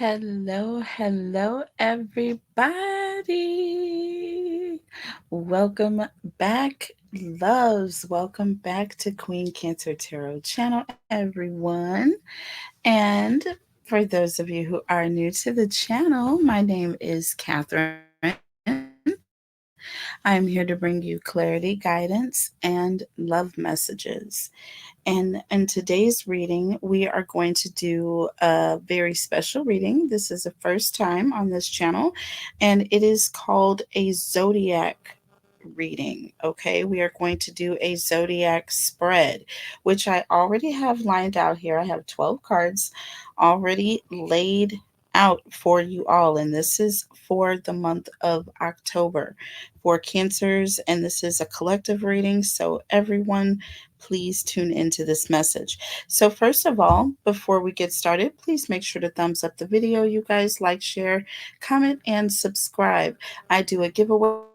Hello, everybody. Welcome back, loves. Welcome back to Queen Cancer Tarot channel, everyone. And for those of you who are new to the channel, my name is Catherine. I am here to bring you clarity, guidance, and love messages. And in today's reading, we are going to do a very special reading. This is the first time on this channel, and it is called a Zodiac reading. Okay, we are going to do a Zodiac spread, which I already have lined out here. I have 12 cards already laid out for you all, and this is for the month of October for Cancers, and this is a collective reading. So, everyone, please tune into this message. So, first of all, before we get started, please make sure to thumbs up the video, you guys, like, share, comment, and subscribe. I do a giveaway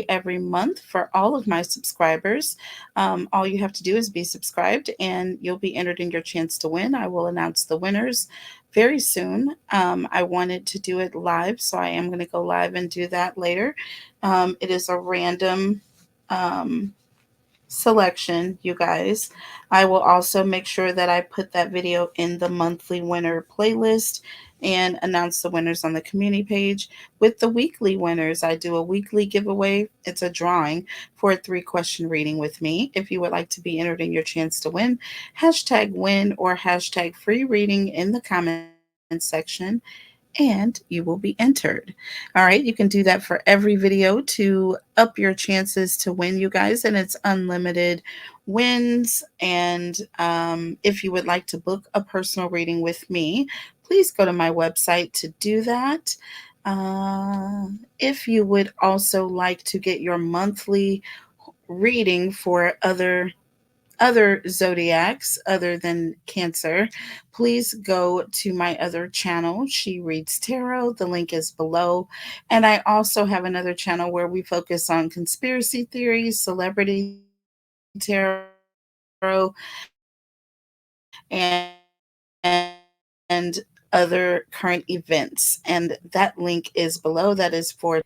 every month for all of my subscribers. All you have to do is be subscribed, and you'll be entered in your chance to win. I will announce the winners very soon. I wanted to do it live, so I am going to go live and do that later. It is a random um, selection, you guys. I will also make sure that I put that video in the monthly winner playlist and announce the winners on the community page. With the weekly winners, I do a weekly giveaway. It's a drawing for a 3-question reading with me. If you would like to be entered in your chance to win, hashtag win or hashtag free reading in the comment section, and you will be entered. All right, you can do that for every video to up your chances to win, you guys, and it's unlimited wins. And if you would like to book a personal reading with me, please go to my website to do that. If you would also like to get your monthly reading for other zodiacs other than Cancer, please go to my other channel, She Reads Tarot. The link is below. And I also have another channel where we focus on conspiracy theories, celebrity tarot, and other current events. And that link is below. That is for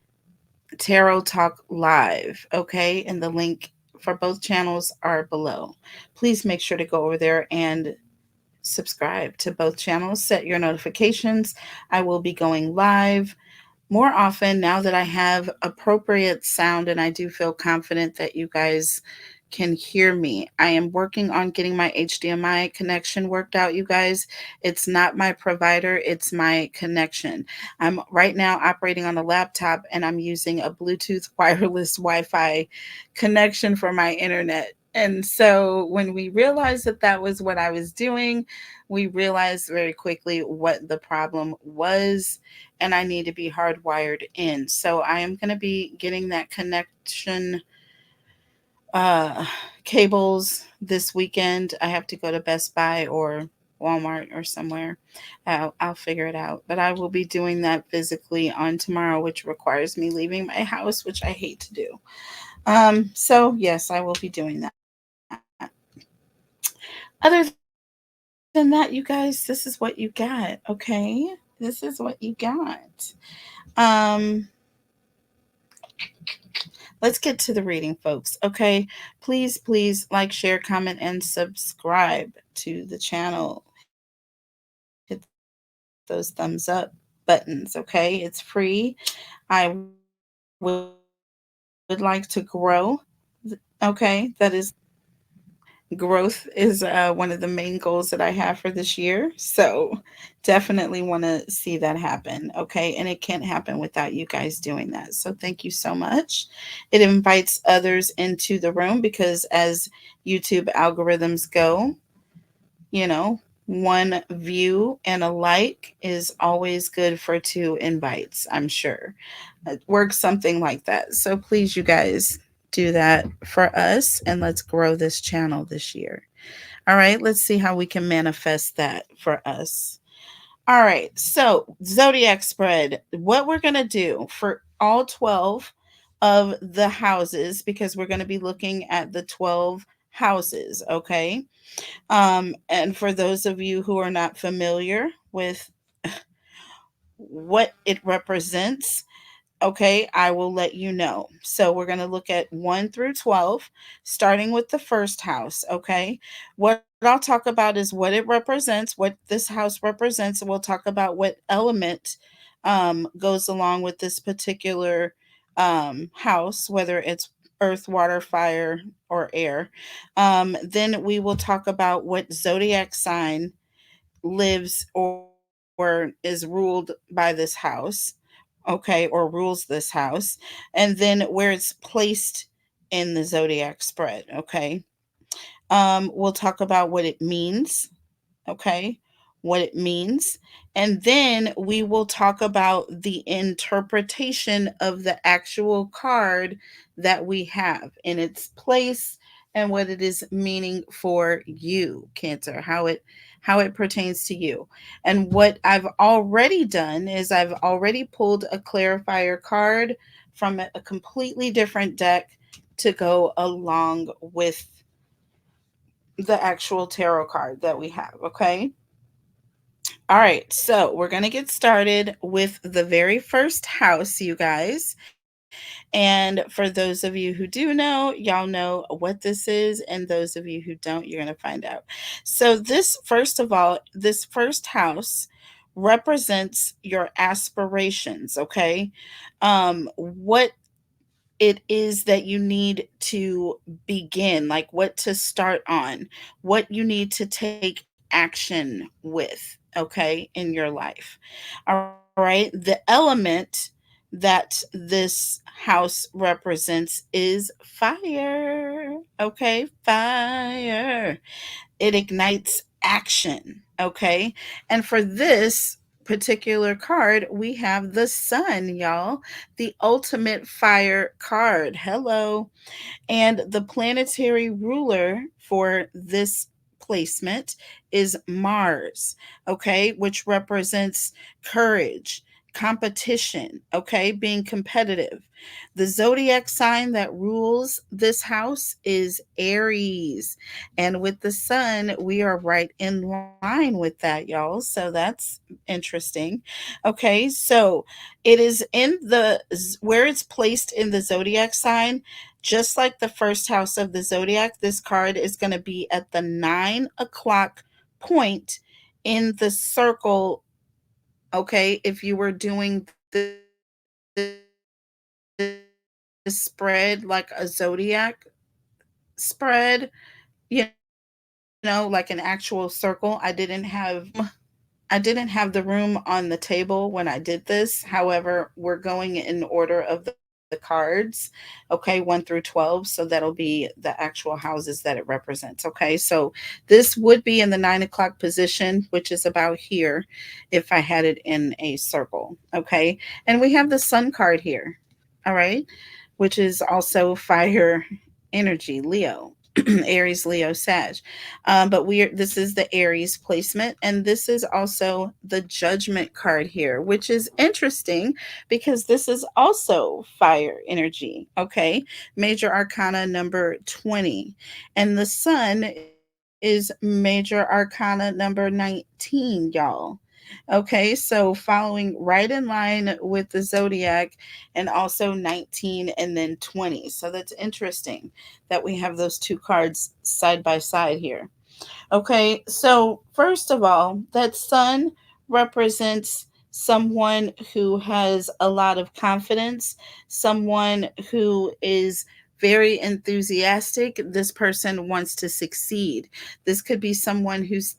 Tarot Talk Live, okay? And the link for both channels are below. Please make sure to go over there and subscribe to both channels. Set your notifications. I will be going live more often now that I have appropriate sound, and I do feel confident that you guys can hear me. I am working on getting my HDMI connection worked out, you guys. It's not my provider, it's my connection. I'm right now operating on a laptop, and I'm using a Bluetooth wireless Wi-Fi connection for my internet. And so when we realized that that was what I was doing, we realized very quickly what the problem was, and I need to be hardwired in. So I am going to be getting that connection uh, cables this weekend. I have to go to Best Buy or Walmart or somewhere. I'll figure it out. But I will be doing that physically on tomorrow, which requires me leaving my house, which I hate to do. So yes, I will be doing that. Other than that, you guys, this is what you got, okay? This is what you got. Um, let's get to the reading, folks, okay? Please like, share, comment, and subscribe to the channel. Hit those thumbs up buttons, okay? It's free. I would like to grow, okay? Growth is one of the main goals that I have for this year. So definitely want to see that happen. Okay. And it can't happen without you guys doing that. So thank you so much. It invites others into the room because as YouTube algorithms go, you know, one view and a like is always good for 2 invites, I'm sure. It works something like that. So please, you guys, do that for us and let's grow this channel this year. All right, let's see how we can manifest that for us. All right, so Zodiac spread. What we're going to do for all 12 of the houses, because we're going to be looking at the 12 houses, okay? And for those of you who are not familiar with what it represents, okay, I will let you know. So we're going to look at 1 through 12, starting with the first house, okay? What I'll talk about is what it represents, what this house represents, and we'll talk about what element goes along with this particular house, whether it's earth, water, fire, or air. Then we will talk about what zodiac sign lives or is ruled by this house, okay, or rules this house, and then where it's placed in the zodiac spread, okay. We'll talk about what it means, okay, what it means. And then we will talk about the interpretation of the actual card that we have in its place and what it is meaning for you, Cancer, how it pertains to you. And what I've already done is I've already pulled a clarifier card from a completely different deck to go along with the actual tarot card that we have, okay? All right, so we're going to get started with the very first house, you guys. And for those of you who do know, y'all know what this is. And those of you who don't, you're going to find out. So, this, first of all, this first house represents your aspirations, okay? What it is that you need to begin, like what to start on, what you need to take action with, okay, in your life. All right. The element that this house represents is fire. Okay. Fire. It ignites action. Okay. And for this particular card, we have the sun, y'all, the ultimate fire card. Hello. And the planetary ruler for this placement is Mars, okay, which represents courage, competition, okay, being competitive. The zodiac sign that rules this house is Aries. And with the sun, we are right in line with that, y'all. So that's interesting. Okay, so it is in where it's placed in the zodiac sign. Just like the first house of the zodiac, this card is going to be at the 9 o'clock point in the circle. Okay, if you were doing this spread like a zodiac spread, you know, like an actual circle. I didn't have the room on the table when I did this. However, we're going in order of the cards, okay, 1 through 12. So that'll be the actual houses that it represents, okay? So this would be in the 9 o'clock position, which is about here if I had it in a circle, okay? And we have the sun card here, all right, which is also fire energy, Leo. Aries, Leo, Sag. But this is the Aries placement, and this is also the Judgment card here, which is interesting because this is also fire energy. Okay, Major Arcana number 20, and the Sun is Major Arcana number 19, y'all. Okay, so following right in line with the zodiac, and also 19 and then 20. So that's interesting that we have those two cards side by side here. Okay, so first of all, that sun represents someone who has a lot of confidence, someone who is very enthusiastic. This person wants to succeed. This could be someone who's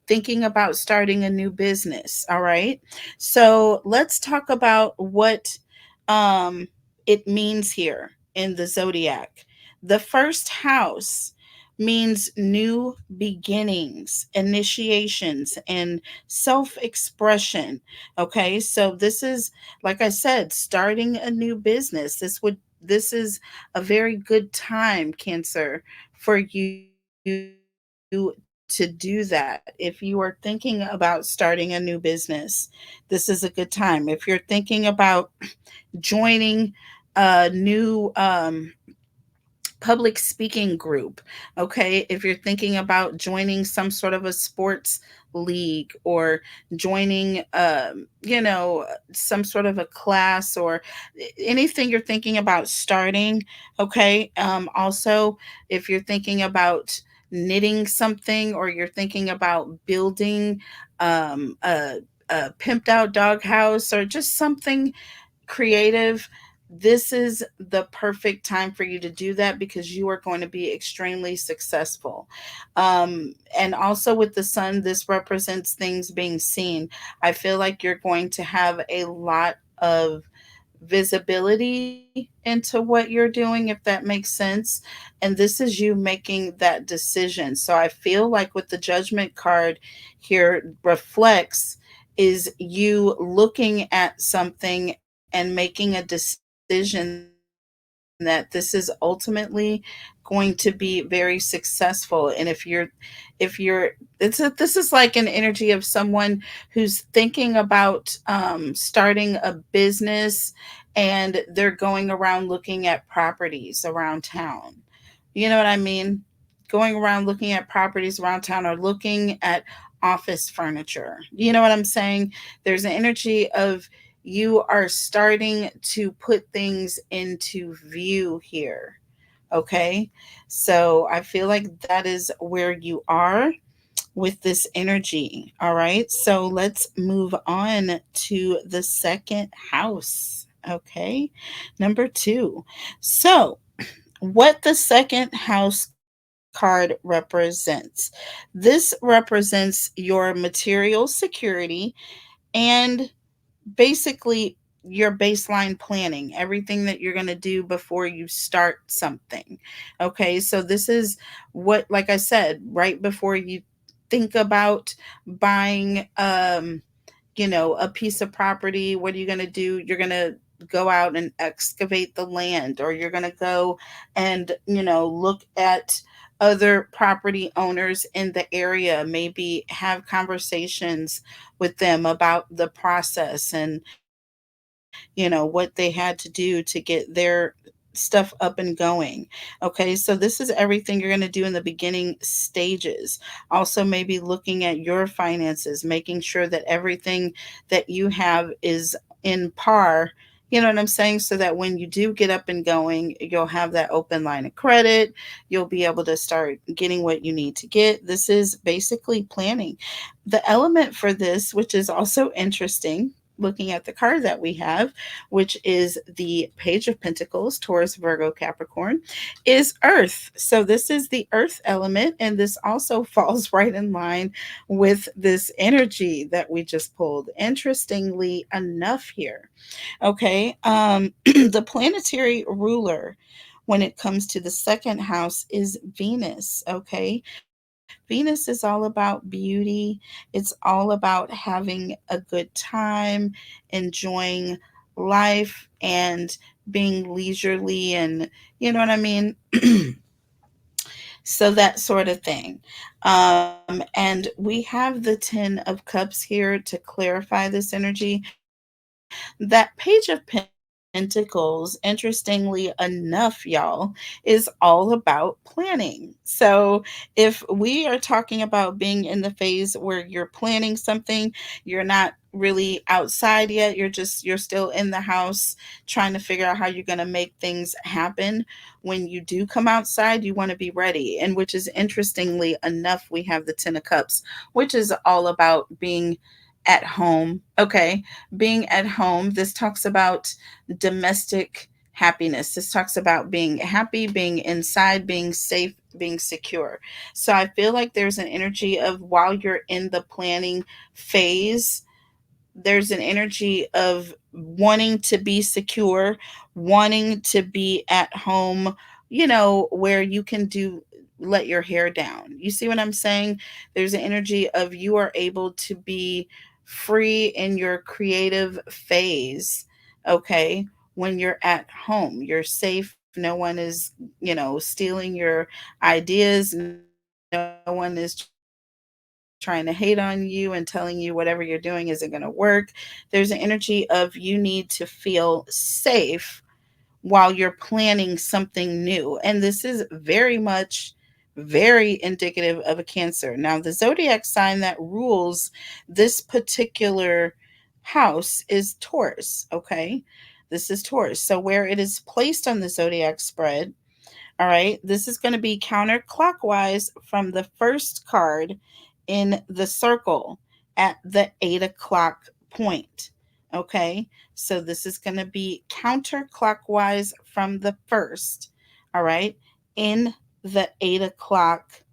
thinking about starting a new business. All right, so let's talk about what it means here in the zodiac. The first house means new beginnings, initiations, and self expression. Okay, so this is, like I said, starting a new business. This is a very good time, Cancer, for you to do that. If you are thinking about starting a new business, this is a good time. If you're thinking about joining a new public speaking group. Okay, if you're thinking about joining some sort of a sports league, or joining some sort of a class, or anything you're thinking about starting. Okay, also, if you're thinking about knitting something, or you're thinking about building a pimped out doghouse, or just something creative, this is the perfect time for you to do that, because you are going to be extremely successful. And also with the sun, this represents things being seen. I feel like you're going to have a lot of visibility into what you're doing, if that makes sense. And this is you making that decision. So I feel like with the judgment card here reflects is you looking at something and making a decision that this is ultimately going to be very successful. And if you're this is like an energy of someone who's thinking about starting a business, and they're going around looking at properties around town. You know what I mean? Going around looking at properties around town, or looking at office furniture. You know what I'm saying? There's an energy of you are starting to put things into view here. Okay. So I feel like that is where you are with this energy. All right. So let's move on to the second house. Okay. Number two. So, what the second house card represents. This represents your material security, and basically your baseline planning, everything that you're going to do before you start something. Okay, so this is what, like I said, right before you think about buying a piece of property, what are you going to do? You're going to go out and excavate the land, or you're going to go and, look at other property owners in the area, maybe have conversations with them about the process, and what they had to do to get their stuff up and going. Okay, so this is everything you're going to do in the beginning stages. Also, maybe looking at your finances, making sure that everything that you have is in par. You know what I'm saying? So that when you do get up and going, you'll have that open line of credit. You'll be able to start getting what you need to get. This is basically planning. The element for this, which is also interesting, looking at the card that we have, which is the Page of Pentacles, Taurus, Virgo, Capricorn, is Earth. So this is the Earth element, and this also falls right in line with this energy that we just pulled. Interestingly enough, here, okay, the planetary ruler when it comes to the second house is Venus. Okay, Venus is all about beauty, it's all about having a good time, enjoying life, and being leisurely, and you know what I mean? So that sort of thing. And we have the 10 of Cups here to clarify this energy. That Page of Pentacles, interestingly enough, y'all, is all about planning. So if we are talking about being in the phase where you're planning something, you're not really outside yet, you're still in the house trying to figure out how you're going to make things happen. When you do come outside, you want to be ready. And which is, interestingly enough, we have the 10 of Cups, which is all about being at home. Okay, being at home. This talks about domestic happiness. This talks about being happy, being inside, being safe, being secure. So I feel like there's an energy of, while you're in the planning phase, there's an energy of wanting to be secure, wanting to be at home, where you can let your hair down. You see what I'm saying? There's an energy of you are able to be free in your creative phase. Okay, when you're at home, you're safe. No one is, stealing your ideas. No one is trying to hate on you and telling you whatever you're doing isn't going to work. There's an energy of you need to feel safe when you're while you're planning something new. And this is very much very indicative of a Cancer. Now, the zodiac sign that rules this particular house is Taurus, okay? This is Taurus. So, where it is placed on the zodiac spread, all right, this is going to be counterclockwise from the first card in the circle at the 8 o'clock point. Okay, so this is going to be counterclockwise from the first, all right, in the 8 o'clock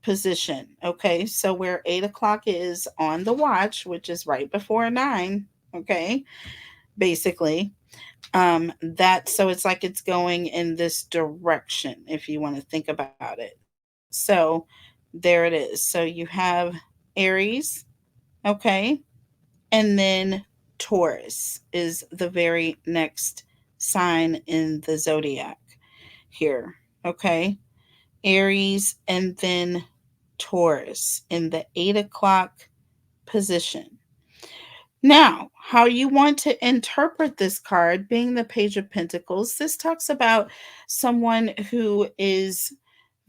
position. Okay, so where 8 o'clock is on the watch, which is right before 9, okay, basically that, so it's like it's going in this direction if you want to think about it. So there it is. So you have Aries, okay, and then Taurus is the very next sign in the zodiac here, okay? Aries and then Taurus in the 8 o'clock position. Now, how you want to interpret this card, being the Page of Pentacles, this talks about someone who is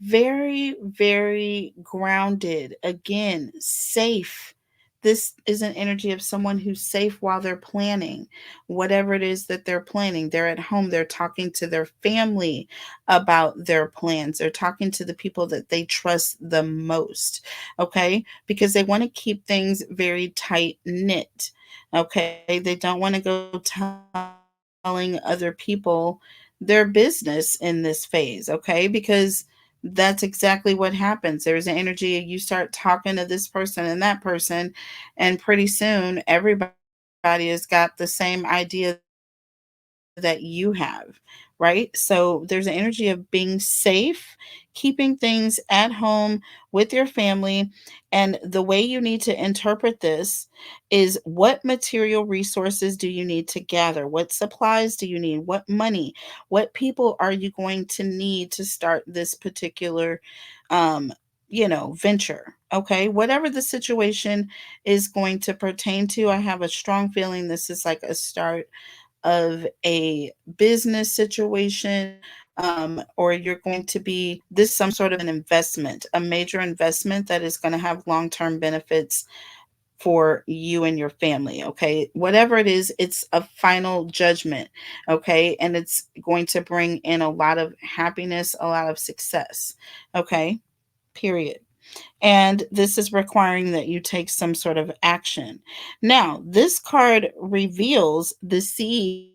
very, very grounded, again, safe. This is an energy of someone who's safe while they're planning whatever it is that they're planning. They're at home, they're talking to their family about their plans, they're talking to the people that they trust the most, okay? Because they want to keep things very tight knit. Okay, they don't want to go telling other people their business in this phase, okay? Because that's exactly what happens. There's an energy, you start talking to this person and that person, and pretty soon everybody has got the same idea that you have, right? So there's an energy of being safe, keeping things at home with your family. And the way you need to interpret this is what material resources do you need to gather? What supplies do you need? What money? What people are you going to need to start this particular venture? Okay, whatever the situation is going to pertain to, I have a strong feeling this is like a start of a business situation, or you're going to be this some sort of an investment, a major investment that is going to have long-term benefits for you and your family. Okay, whatever it is, it's a final judgment. Okay, and it's going to bring in a lot of happiness, a lot of success. Okay, period. And this is requiring that you take some sort of action. Now, this card reveals the seeds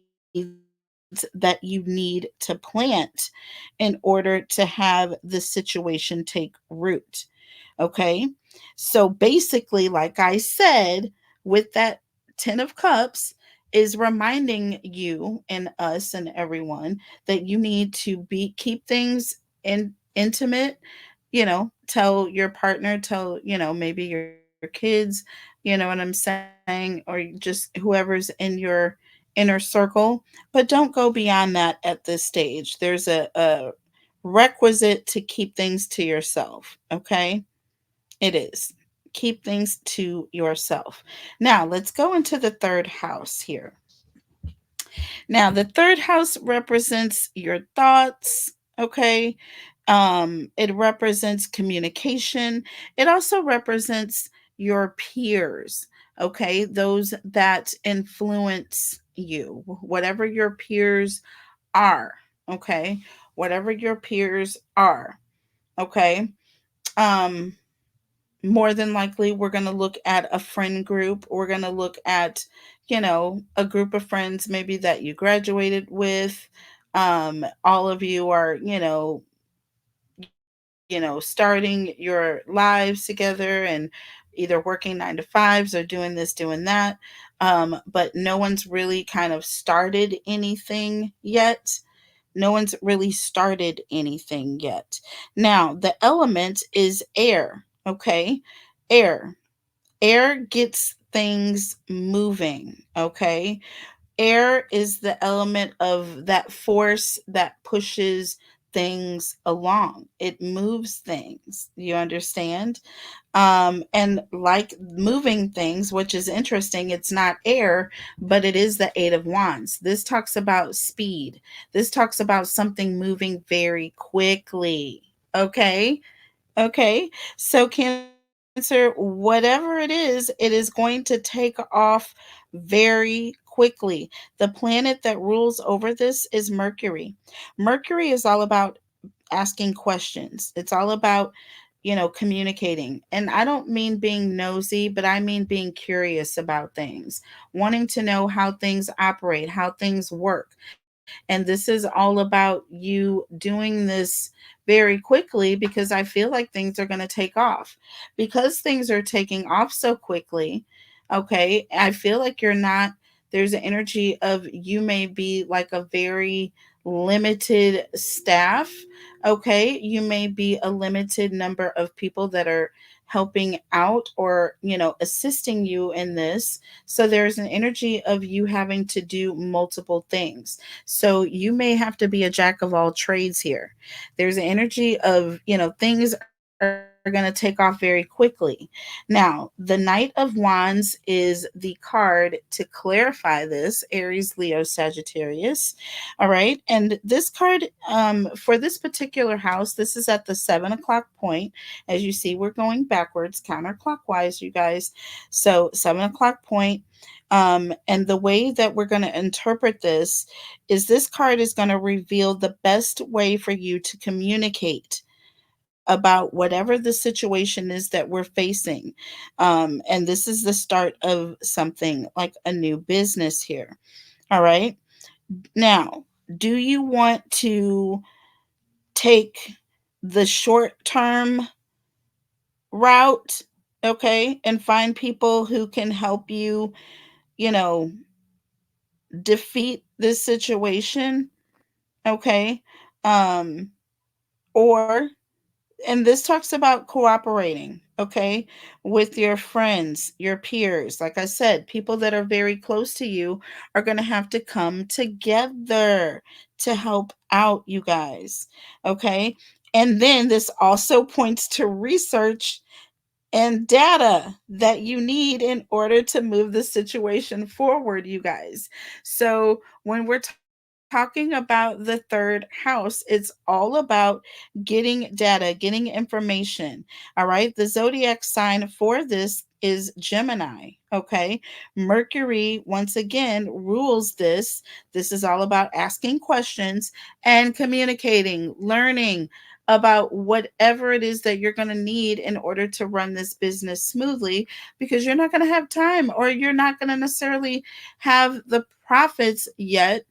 that you need to plant in order to have the situation take root. Okay. So basically, like I said, with that 10 of Cups, is reminding you and us and everyone that you need to be keep things in intimate. Tell your partner, tell maybe your kids, what I'm saying, or just whoever's in your inner circle. But don't go beyond that at this stage. There's a requisite to keep things to yourself. Okay, it is. Keep things to yourself. Now, let's go into the third house here. Now, the third house represents your thoughts, okay? It represents communication. It also represents your peers, okay? Those that influence you, whatever your peers are, okay? Whatever your peers are, okay? Um, More than likely we're going to look at a friend group. We're going to look at a group of friends maybe that you graduated with. All of you are starting your lives together and either working 9 to 5s or doing this, doing that. But no one's really kind of started anything yet. No one's really started anything yet. Now, the element is air, okay? Air. Air gets things moving, okay? Air is the element of that force that pushes things along. It moves things. You understand? And like moving things, which is interesting, it's not air, but it is the Eight of Wands. This talks about speed. This talks about something moving very quickly. Okay. Okay. So, Cancer, whatever it is going to take off very quickly. The planet that rules over this is Mercury. Mercury is all about asking questions. It's all about, communicating. And I don't mean being nosy, but I mean being curious about things, wanting to know how things operate, how things work. And this is all about you doing this very quickly because I feel like things are going to take off. Because things are taking off so quickly, okay, I feel like you're not, there's an energy of you may be like a very limited staff. Okay, you may be a limited number of people that are helping out or, assisting you in this. So there's an energy of you having to do multiple things. So you may have to be a jack of all trades here. There's an energy of, things are going to take off very quickly. Now, the Knight of Wands is the card to clarify this: Aries, Leo, Sagittarius. All right. And this card, for this particular house, this is at the 7 o'clock point. As you see, we're going backwards, counterclockwise, you guys. So, 7 o'clock point. And the way that we're going to interpret this card is going to reveal the best way for you to communicate about whatever the situation is that we're facing. And this is the start of something like a new business here. All right. Now, do you want to take the short term route? Okay. And find people who can help you, you know, defeat this situation. Okay. Um, or and this talks about cooperating, okay, with your friends, your peers. Like I said, people that are very close to you are going to have to come together to help out, you guys, okay. And then this also points to research and data that you need in order to move the situation forward, you guys. So, when we're talking about the third house, it's all about getting data, getting information. All right. The zodiac sign for this is Gemini. Okay. Mercury, once again, rules this. This is all about asking questions and communicating, learning about whatever it is that you're going to need in order to run this business smoothly, because you're not going to have time, or you're not going to necessarily have the profits yet,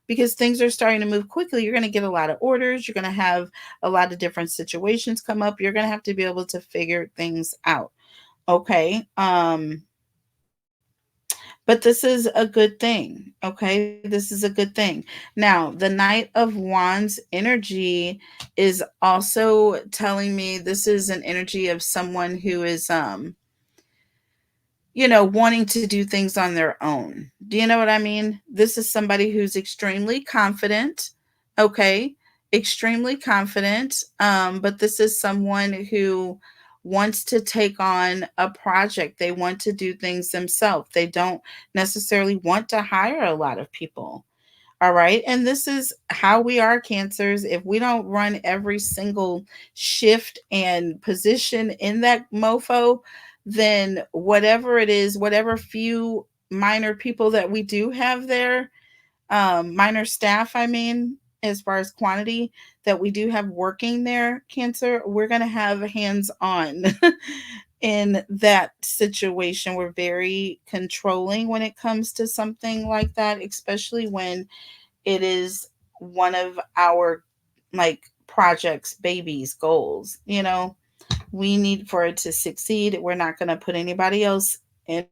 because things are starting to move quickly. You're going to get a lot of orders. You're going to have a lot of different situations come up. You're going to have to be able to figure things out. Okay. But this is a good thing. Okay. This is a good thing. Now, the Knight of Wands energy is also telling me this is an energy of someone who is, wanting to do things on their own. Do you know what I mean? This is somebody who's extremely confident. Okay. Extremely confident. But this is someone who wants to take on a project. They want to do things themselves. They don't necessarily want to hire a lot of people. All right. And this is how we are, Cancers. If we don't run every single shift and position in that mofo, then whatever it is, whatever few minor people that we do have there, minor staff, I mean, as far as quantity that we do have working there, Cancer, we're going to have hands on in that situation. We're very controlling when it comes to something like that, especially when it is one of our like projects, babies, goals. We need for it to succeed. We're not going to put anybody else in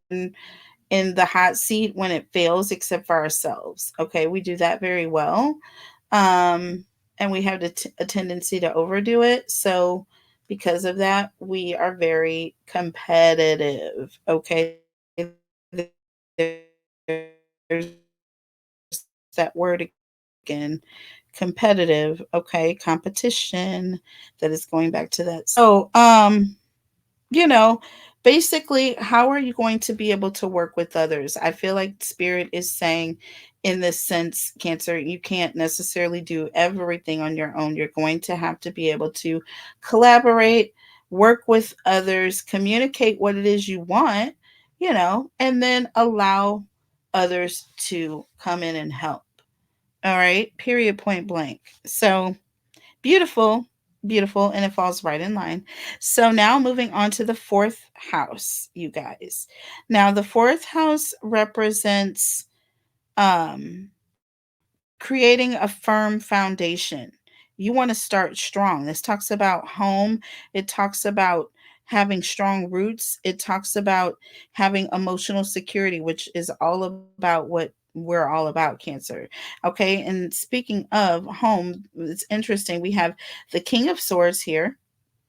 the hot seat when it fails except for ourselves. Okay, we do that very well. And we have a tendency to overdo it. So because of that, we are very competitive. Okay, there's that word again, competitive. competitive, okay, competition, that is going back to that. So, you know, basically, how are you going to be able to work with others? I feel like Spirit is saying, in this sense, Cancer, you can't necessarily do everything on your own. You're going to have to be able to collaborate, work with others, communicate what it is you want, and then allow others to come in and help. All right, period, point blank. So, beautiful, beautiful, and it falls right in line. So now moving on to the fourth house, you guys. Now the fourth house represents creating a firm foundation. You want to start strong. This talks about home. It talks about having strong roots. It talks about having emotional security, which is all about what we're all about, Cancer. Okay. And speaking of home, it's interesting. We have the King of Swords here.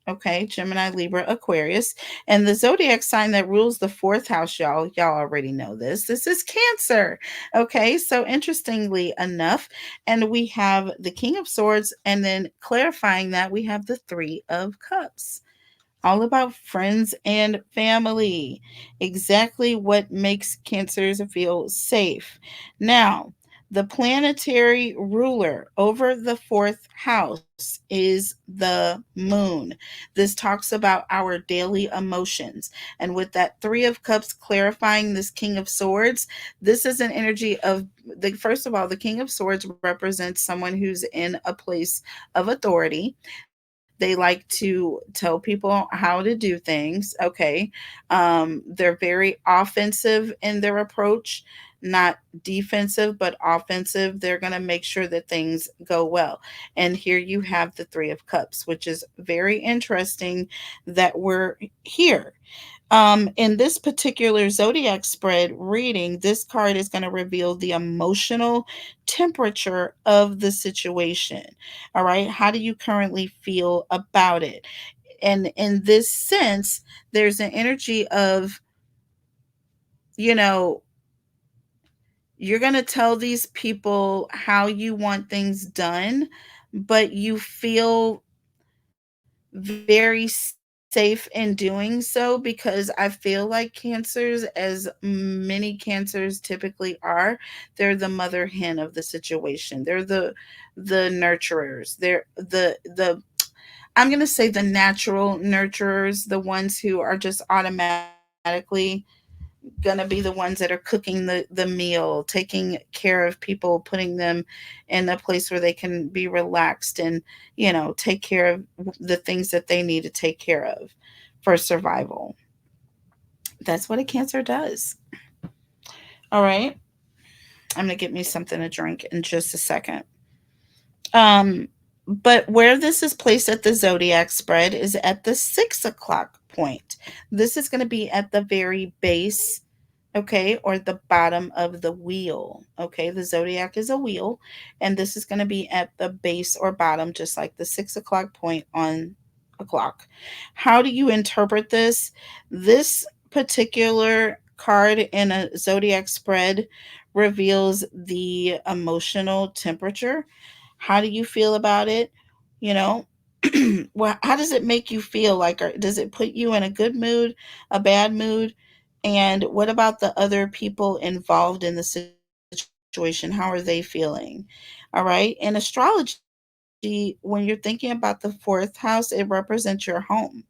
Okay, Gemini, Libra, Aquarius. And the zodiac sign that rules the fourth house, y'all already know this. This is Cancer. Okay, so interestingly enough, and we have the King of Swords, and then clarifying that we have the Three of Cups, all about friends and family. Exactly what makes Cancers feel safe. Now, the planetary ruler over the fourth house is the moon. This talks about our daily emotions. And with that Three of Cups clarifying this King of Swords, this is an energy of first of all, the King of Swords represents someone who's in a place of authority. They like to tell people how to do things. Okay. They're very offensive in their approach, not defensive, but offensive. They're going to make sure that things go well. And here you have the Three of Cups, which is very interesting that we're here. In this particular zodiac spread reading, this card is going to reveal the emotional temperature of the situation. All right. How do you currently feel about it? And in this sense, there's an energy of, you know, you're going to tell these people how you want things done, but you feel very safe in doing so because I feel like Cancers, as many Cancers typically are, they're the mother hen of the situation. They're the nurturers. They're the I'm going to say the natural nurturers, the ones who are just automatically going to be the ones that are cooking the meal, taking care of people, putting them in a place where they can be relaxed and, take care of the things that they need to take care of for survival. That's what a Cancer does. All right. I'm going to get me something to drink in just a second. Um, but where this is placed at the zodiac spread is at the 6 o'clock point. This is going to be at the very base, okay, or the bottom of the wheel. Okay, the zodiac is a wheel, and this is going to be at the base or bottom, just like the 6 o'clock point on a clock. How do you interpret this? This particular card in a zodiac spread reveals the emotional temperature. How do you feel about it? You know, well, how does it make you feel? Like, does it put you in a good mood, a bad mood? And what about the other people involved in the situation? How are they feeling? All right. In astrology, when you're thinking about the fourth house, it represents your home.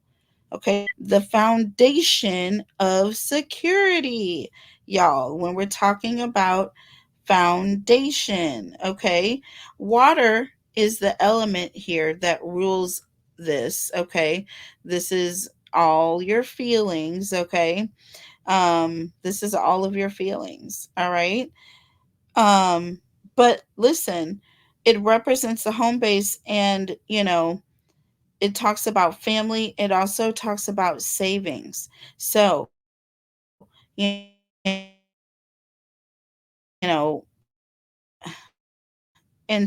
Okay. The foundation of security, y'all, when we're talking about foundation. Okay. Water is the element here that rules this. Okay. This is all your feelings. Okay. This is all of your feelings. All right. Um, but listen, it represents the home base, and it talks about family. It also talks about savings. So, in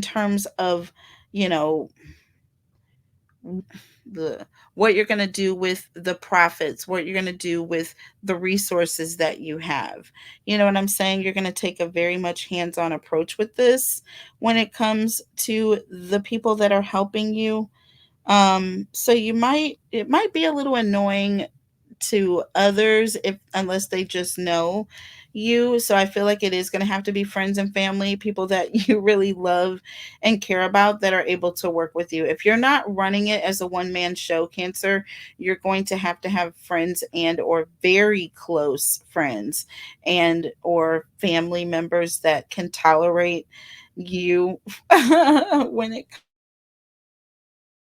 terms of, you know, the what you're going to do with the profits, what you're going to do with the resources that you have. You know what I'm saying? You're going to take a very much hands-on approach with this when it comes to the people that are helping you. So it might be a little annoying to others if unless they just know you. So I feel like it is going to have to be friends and family, people that you really love and care about, that are able to work with you. If you're not running it as a one man show, Cancer, you're going to have friends and or very close friends and or family members that can tolerate you when it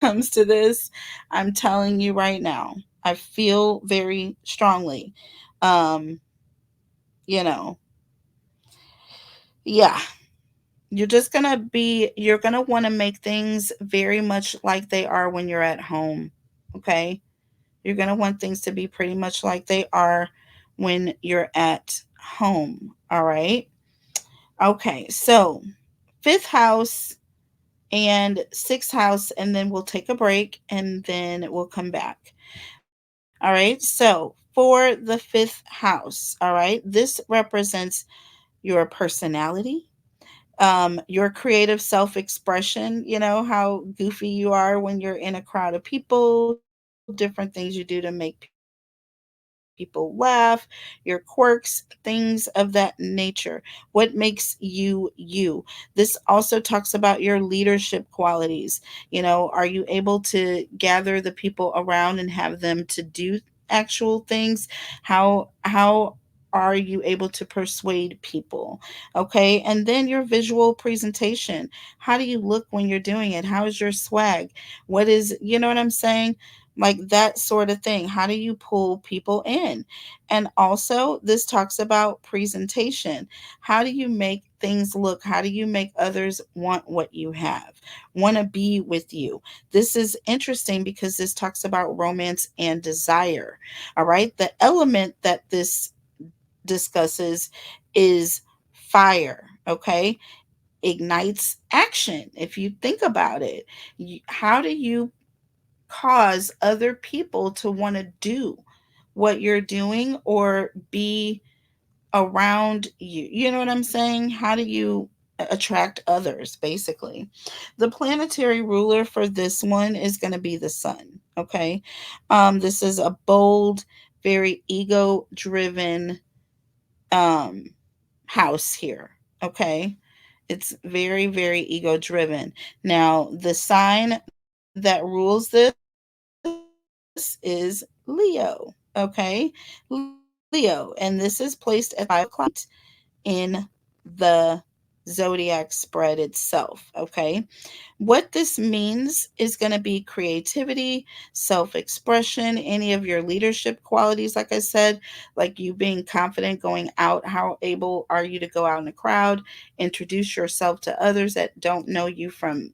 comes to this. I'm telling you right now, I feel very strongly. Um, you know, yeah, you're gonna want to make things very much like they are when you're at home. Okay. You're gonna want things to be pretty much like they are when you're at home. All right. Okay. So, fifth house and sixth house, and then we'll take a break and then we'll come back. All right. So, for the fifth house, all right, this represents your personality, your creative self expression, you know, how goofy you are when you're in a crowd of people, different things you do to make people laugh, your quirks, things of that nature. What makes you you? This also talks about your leadership qualities. You know, are you able to gather the people around and have them to do actual things? How are you able to persuade people? Okay. And then your visual presentation. How do you look when you're doing it? How is your swag? What is, you know what I'm saying? Like that sort of thing. How do you pull people in? And also, this talks about presentation. How do you make things look? How do you make others want what you have, want to be with you? This is interesting because this talks about romance and desire. All right. The element that this discusses is fire. Okay. Ignites action. If you think about it, how do you cause other people to want to do what you're doing or be around you? You know what I'm saying? How do you attract others, basically? The planetary ruler for this one is going to be the sun. Okay. This is a bold, very ego driven um house here. Okay. It's very, very ego driven. Now, the sign that rules this is Leo. Okay. Leo. And this is placed at 5 o'clock in the zodiac spread itself. Okay. What this means is going to be creativity, self expression, any of your leadership qualities, like I said, like you being confident going out. How able are you to go out in a crowd, introduce yourself to others that don't know you from,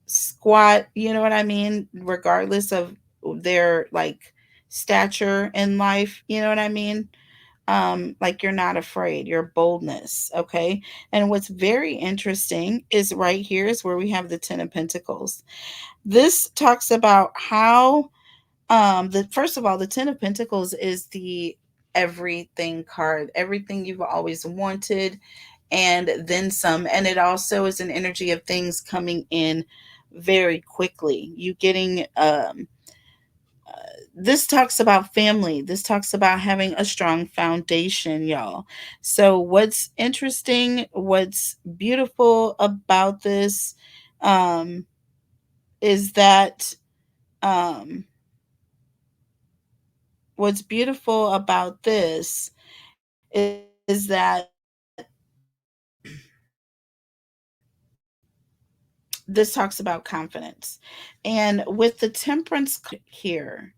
squat, you know what I mean? Regardless of their like stature in life, you know what I mean? Like you're not afraid, your boldness. Okay. And what's very interesting is right here is where we have the 10 of Pentacles. This talks about how the first of all, the 10 of Pentacles is the everything card, everything you've always wanted and then some. And it also is an energy of things coming in very quickly, you getting this talks about family. This talks about having a strong foundation, y'all. So, what's interesting, what's beautiful about this um, is that um, what's beautiful about this is that this talks about confidence. And with the temperance here,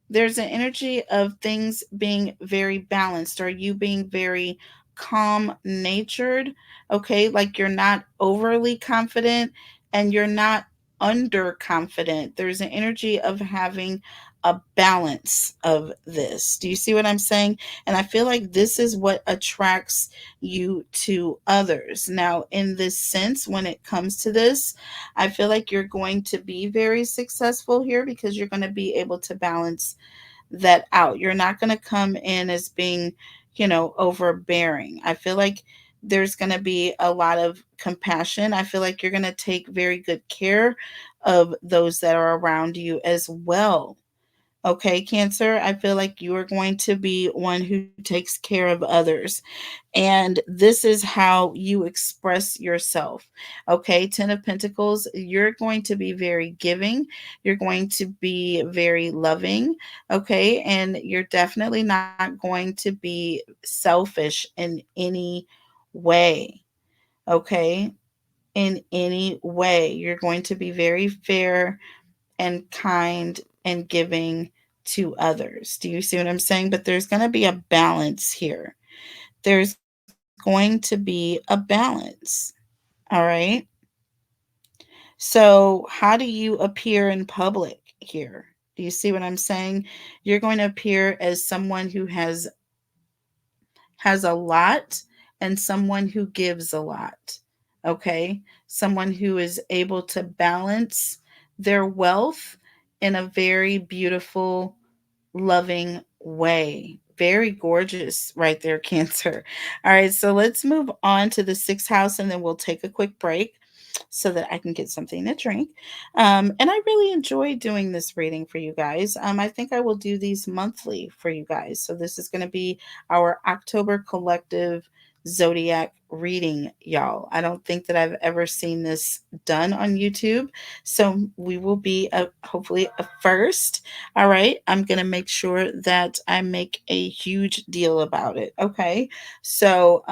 there's an energy of things being very balanced or you being very calm natured. Okay. Like you're not overly confident and you're not underconfident. There's an energy of having a balance of this. Do you see what I'm saying? And I feel like this is what attracts you to others. Now, in this sense, when it comes to this, I feel like you're going to be very successful here because you're going to be able to balance that out. You're not going to come in as being, overbearing. I feel like there's going to be a lot of compassion. I feel like you're going to take very good care of those that are around you as well. Okay, Cancer, I feel like you are going to be one who takes care of others. And this is how you express yourself. Okay, Ten of Pentacles, you're going to be very giving. You're going to be very loving. Okay, and you're definitely not going to be selfish in any way. Okay, in any way. You're going to be very fair and kind and giving to others. Do you see what I'm saying? But there's going to be a balance here. There's going to be a balance. All right. So, how do you appear in public here? Do you see what I'm saying? You're going to appear as someone who has a lot and someone who gives a lot. Okay? Someone who is able to balance their wealth in a very beautiful, loving way. Very gorgeous right there, Cancer. All right, so let's move on to the sixth house and then we'll take a quick break so that I can get something to drink. And I really enjoy doing this reading for you guys. I think I will do these monthly for you guys. So this is going to be our October collective zodiac reading, y'all. I don't think that I've ever seen this done on YouTube. So we will be hopefully a first. All right. I'm going to make sure that I make a huge deal about it. Okay. So,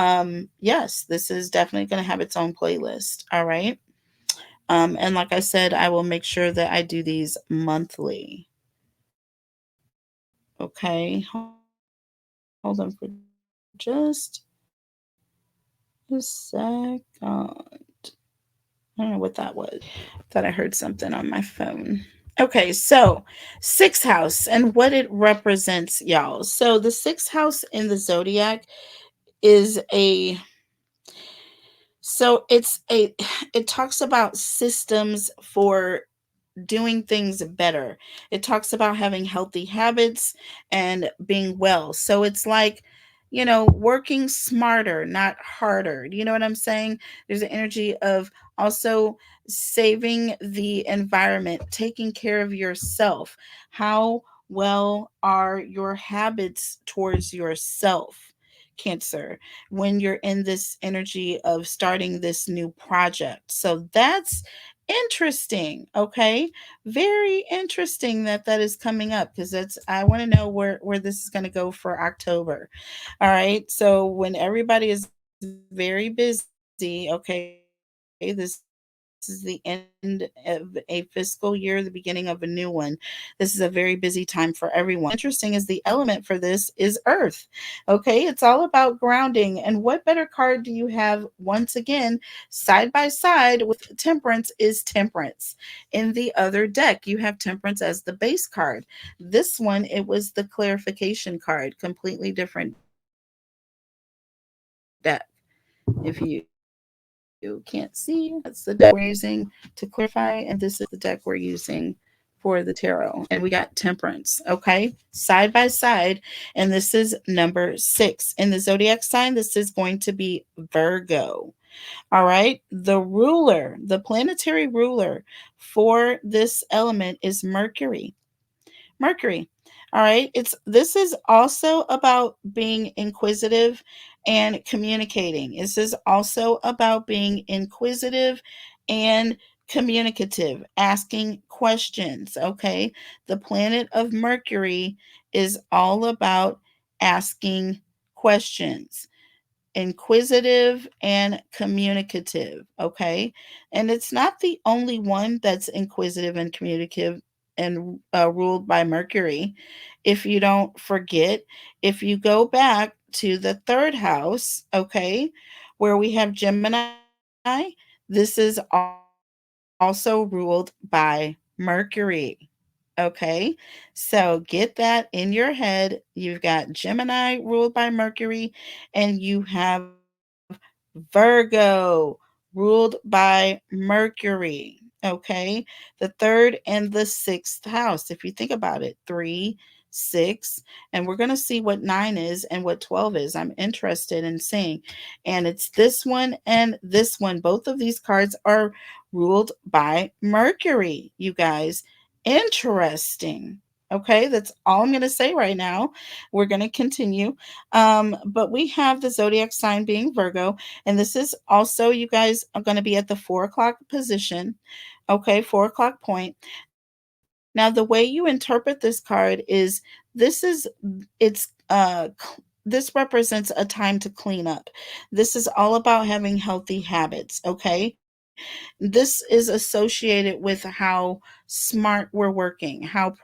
yes, this is definitely going to have its own playlist. All right. And like I said, I will make sure that I do these monthly. Okay. Hold on for just a second. I don't know what that was. Thought I heard something on my phone. Okay, so sixth house and what it represents, y'all. So the sixth house in the zodiac is a so it's a it talks about systems for doing things better. It talks about having healthy habits and being well. So it's like, working smarter, not harder. You know what I'm saying? There's an energy of also saving the environment, taking care of yourself. How well are your habits towards yourself? Cancer, when you're in this energy of starting this new project. So that's interesting. Okay, very interesting that that is coming up because that's I want to know where this is going to go for October. All right, so when everybody is very busy, okay, this is the end of a fiscal year, the beginning of a new one. This is a very busy time for everyone. What's interesting is the element for this is earth. Okay, it's all about grounding. And what better card do you have once again side by side with temperance is temperance. In the other deck, you have temperance as the base card. This one, it was the clarification card, completely different deck. If you can't see, that's the deck we're using to clarify, and this is the deck we're using for the tarot. And we got temperance, okay, side by side. And this is number 6 in the zodiac sign. This is going to be Virgo. All right. The ruler, the planetary ruler for this element is Mercury. Mercury. All right. This is also about being inquisitive and communicating. This is also about being inquisitive and communicative, asking questions. Okay. The planet of Mercury is all about asking questions, inquisitive and communicative. Okay, and it's not the only one that's inquisitive and communicative and ruled by Mercury. If you don't forget, if you go back to the third house, okay, where we have Gemini, this is also also ruled by Mercury. Okay, so get that in your head. You've got Gemini ruled by Mercury, and you have Virgo ruled by Mercury. Okay, the third and the sixth house. If you think about it, three, six, and we're going to see what nine is and what 12 is. I'm interested in seeing. And it's this one and this one. Both of these cards are ruled by Mercury, you guys. Interesting. Okay, that's all I'm going to say right now. We're going to continue. But we have the zodiac sign being Virgo, and this is also, you guys are going to be at the 4 o'clock position. Okay, 4 o'clock point. Now, the way you interpret this card is this is it's this represents a time to clean up. This is all about having healthy habits, okay? This is associated with how smart we're working, how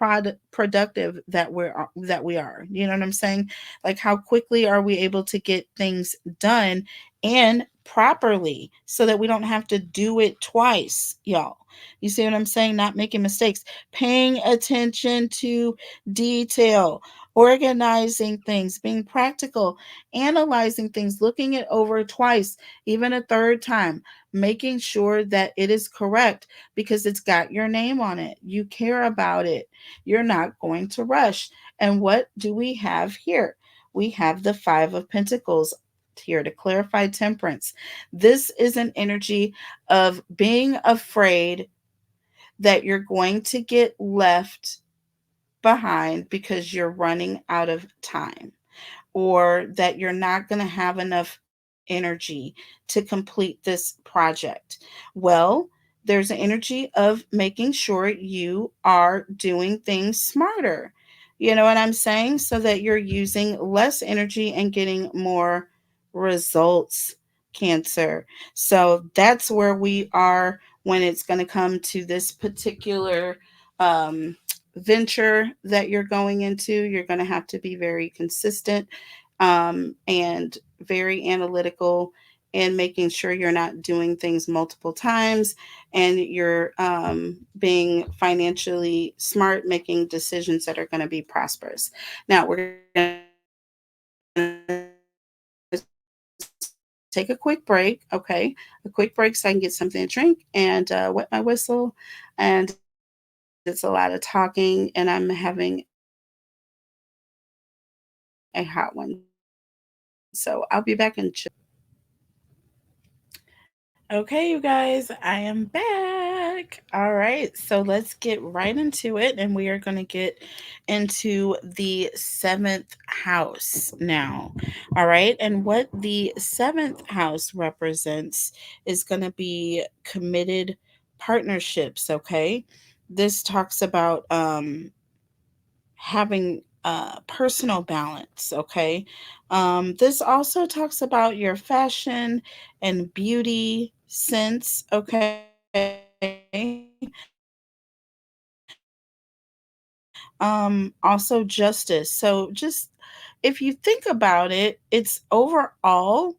productive that we are. You know what I'm saying? Like how quickly are we able to get things done and properly so that we don't have to do it twice, y'all. You see what I'm saying? Not making mistakes, paying attention to detail, organizing things, being practical, analyzing things, looking it over twice, even a third time, making sure that it is correct because it's got your name on it. You care about it. You're not going to rush. And what do we have here? We have the Five of Pentacles here to clarify temperance. This is an energy of being afraid that you're going to get left behind because you're running out of time, or that you're not going to have enough energy to complete this project. Well, there's an energy of making sure you are doing things smarter. You know what I'm saying? So that you're using less energy and getting more results, Cancer. So that's where we are when it's going to come to this particular um, venture that you're going into. You're going to have to be very consistent and very analytical and making sure you're not doing things multiple times, and you're being financially smart, making decisions that are going to be prosperous. Now, we're going to take a quick break, okay? A quick break so I can get something to drink and wet my whistle. And it's a lot of talking, and I'm having a hot one. So I'll be back in just a minute. Okay, you guys, I am back. All right, so let's get right into it, and we are going to get into the seventh house now. All right, and what the seventh house represents is going to be committed partnerships. Okay, this talks about having personal balance. Okay, this also talks about your fashion and beauty sense. Okay, also justice. So just if you think about it, it's overall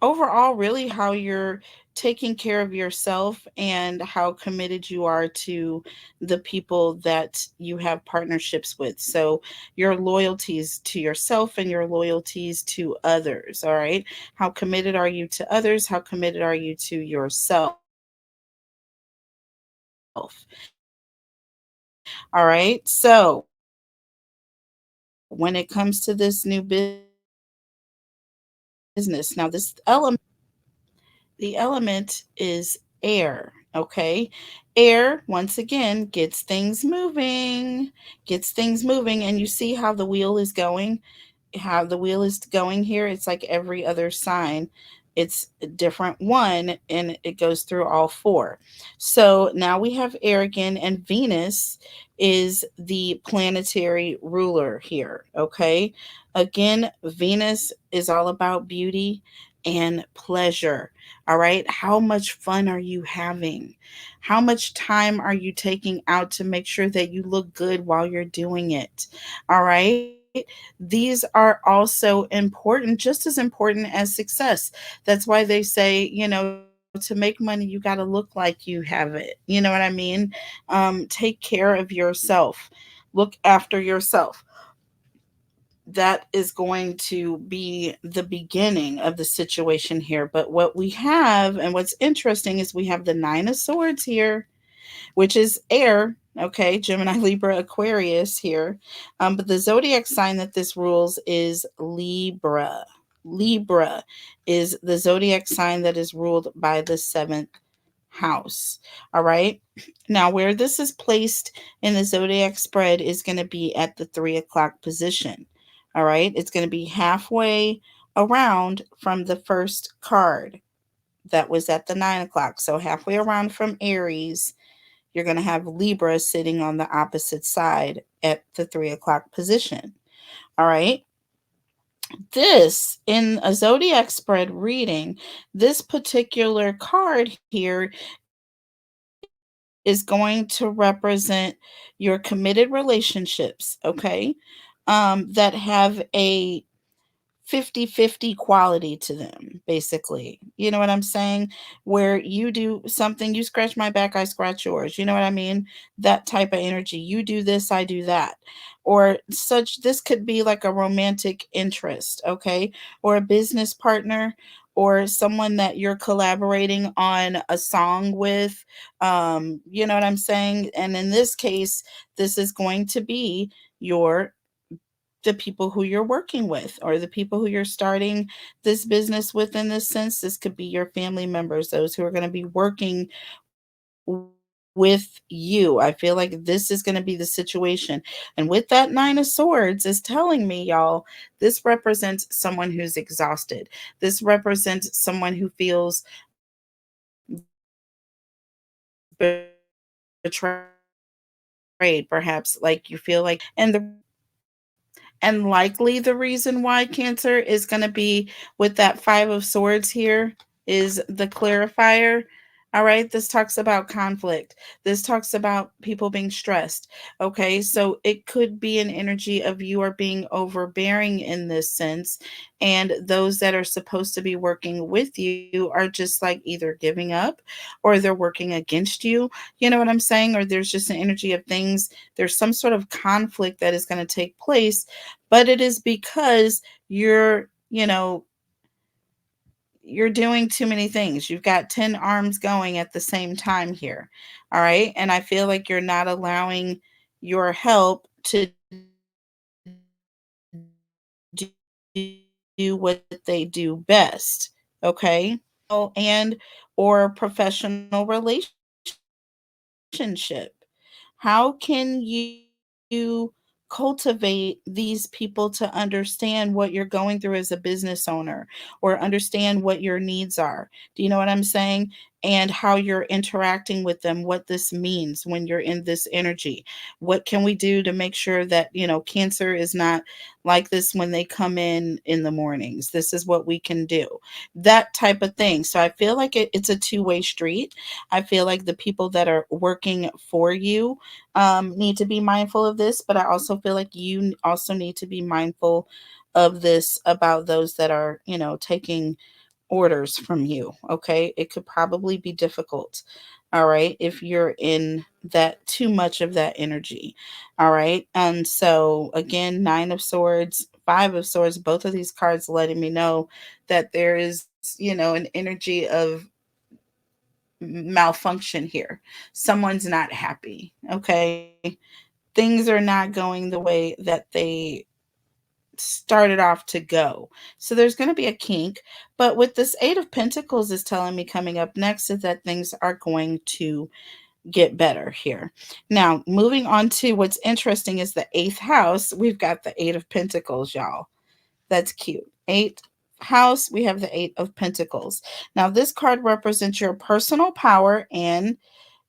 really how you're taking care of yourself and how committed you are to the people that you have partnerships with. So your loyalties to yourself and your loyalties to others. All right, how committed are you to others? How committed are you to yourself? All right, so when it comes to this new business, now this element, the element is air. Okay, air once again gets things moving, and you see how the wheel is going, here. It's like every other sign, it's a different one, and it goes through all four. So now we have air again, and Venus is the planetary ruler here. Okay, again, Venus is all about beauty and pleasure. All right, how much fun are you having? How much time are you taking out to make sure that you look good while you're doing it? All right, these are also important, just as important as success. That's why they say, you know, to make money, you got to look like you have it. You know what I mean? Take care of yourself, look after yourself. That is going to be the beginning of the situation here. But what we have, and what's interesting, is we have the Nine of Swords here, which is air. Okay, Gemini, Libra, Aquarius here. But the zodiac sign that this rules is Libra. Libra is the zodiac sign that is ruled by the seventh house. All right. Now, where this is placed in the zodiac spread is going to be at the 3 o'clock position. All right. It's going to be halfway around from the first card that was at the 9 o'clock. So, halfway around from Aries, you're going to have Libra sitting on the opposite side at the 3 o'clock position. All right. This, in a zodiac spread reading, this particular card here is going to represent your committed relationships, okay? That have a 50-50 quality to them, basically. You know what I'm saying? Where you do something, you scratch my back, I scratch yours. You know what I mean? That type of energy. You do this, I do that. Or such, this could be like a romantic interest, okay? Or a business partner, or someone that you're collaborating on a song with. You know what I'm saying? And in this case, this is going to be your the people who you're working with, or the people who you're starting this business with. In this sense, this could be your family members, those who are going to be working with you. I feel like this is going to be the situation. And with that Nine of Swords is telling me, y'all, this represents someone who's exhausted. This represents someone who feels betrayed, perhaps, like you feel like you're being used. And likely the reason why Cancer is going to be with that Five of Swords here is the clarifier. All right. This talks about conflict. This talks about people being stressed. Okay. So it could be an energy of you are being overbearing in this sense. And those that are supposed to be working with you are just like either giving up, or they're working against you. You know what I'm saying? Or there's just an energy of things. There's some sort of conflict that is going to take place, but it is because you're doing too many things. You've got 10 arms going at the same time here. All right. And I feel like you're not allowing your help to do what they do best. Okay. And or professional relationship. How can you cultivate these people to understand what you're going through as a business owner, or understand what your needs are? Do you know what I'm saying? And how you're interacting with them, what this means when you're in this energy. What can we do to make sure that, Cancer is not like this when they come in the mornings? This is what we can do. That type of thing. So I feel like it's a two-way street. I feel like the people that are working for you need to be mindful of this, but I also feel like you also need to be mindful of this about those that are, taking orders from you. Okay. It could probably be difficult. All right. If you're in that too much of that energy. All right. And so, again, Nine of Swords, Five of Swords, both of these cards letting me know that there is, an energy of malfunction here. Someone's not happy. Okay. Things are not going the way that they started off to go. So there's going to be a kink. But with this Eight of Pentacles is telling me coming up next is that things are going to get better here. Now, moving on to what's interesting is the eighth house. We've got the Eight of Pentacles, y'all. That's cute. Eighth house, we have the Eight of Pentacles. Now, this card represents your personal power and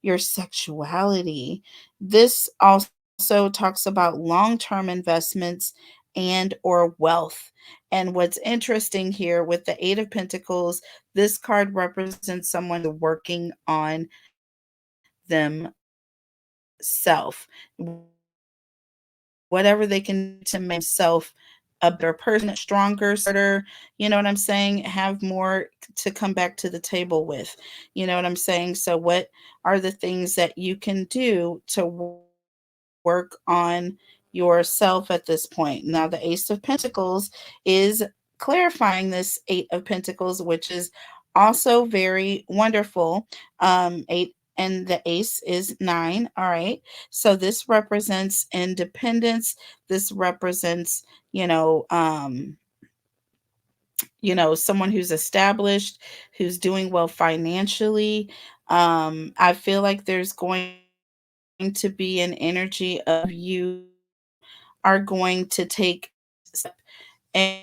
your sexuality. This also talks about long-term investments and or wealth. And what's interesting here with the Eight of Pentacles, this card represents someone working on themselves. Whatever they can do to make themselves a better person, stronger, smarter, you know what I'm saying? Have more to come back to the table with. You know what I'm saying? So what are the things that you can do to work on yourself at this point? Now, the Ace of Pentacles is clarifying this Eight of Pentacles, which is also very wonderful. Eight and the ace is nine. All right. So this represents independence. This represents, you know, um, someone who's established, who's doing well financially. I feel like there's going to be an energy of you are going to take and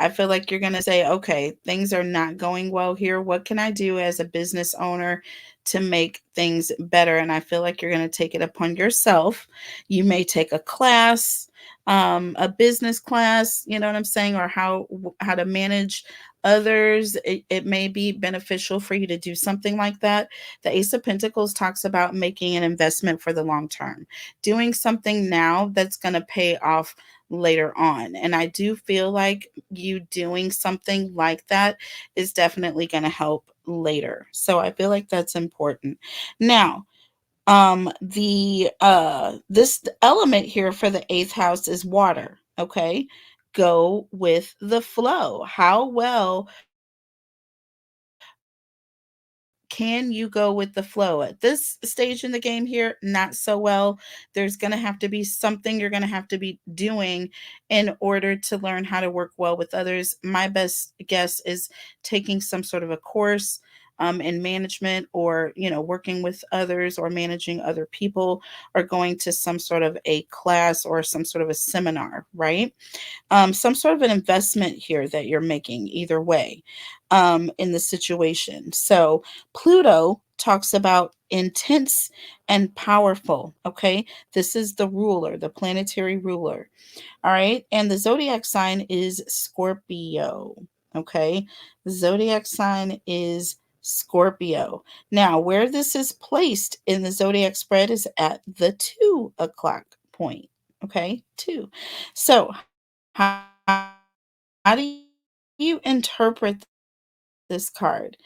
I feel like you're going to say, okay, things are not going well here. What can I do as a business owner to make things better? And I feel like you're going to take it upon yourself. You may take a class, a business class, you know what I'm saying, or how to manage others. It may be beneficial for you to do something like that. The Ace of Pentacles talks about making an investment for the long term, doing something now that's going to pay off later on. And I do feel like you doing something like that is definitely going to help later. So I feel like that's important. Now, the this element here for the 8th house is water, okay? Go with the flow. How well can you go with the flow? At this stage in the game here, not so well. There's going to have to be something you're going to have to be doing in order to learn how to work well with others. My best guess is taking some sort of a course in management, or working with others or managing other people, or going to some sort of a class or some sort of a seminar, right? Some sort of an investment here that you're making either way, in the situation. So Pluto talks about intense and powerful. Okay. This is the ruler, the planetary ruler. All right. And the zodiac sign is Scorpio. Okay. The zodiac sign is Scorpio. Now, where this is placed in the zodiac spread is at the 2 o'clock point. Okay. Two. So, how do you interpret this card?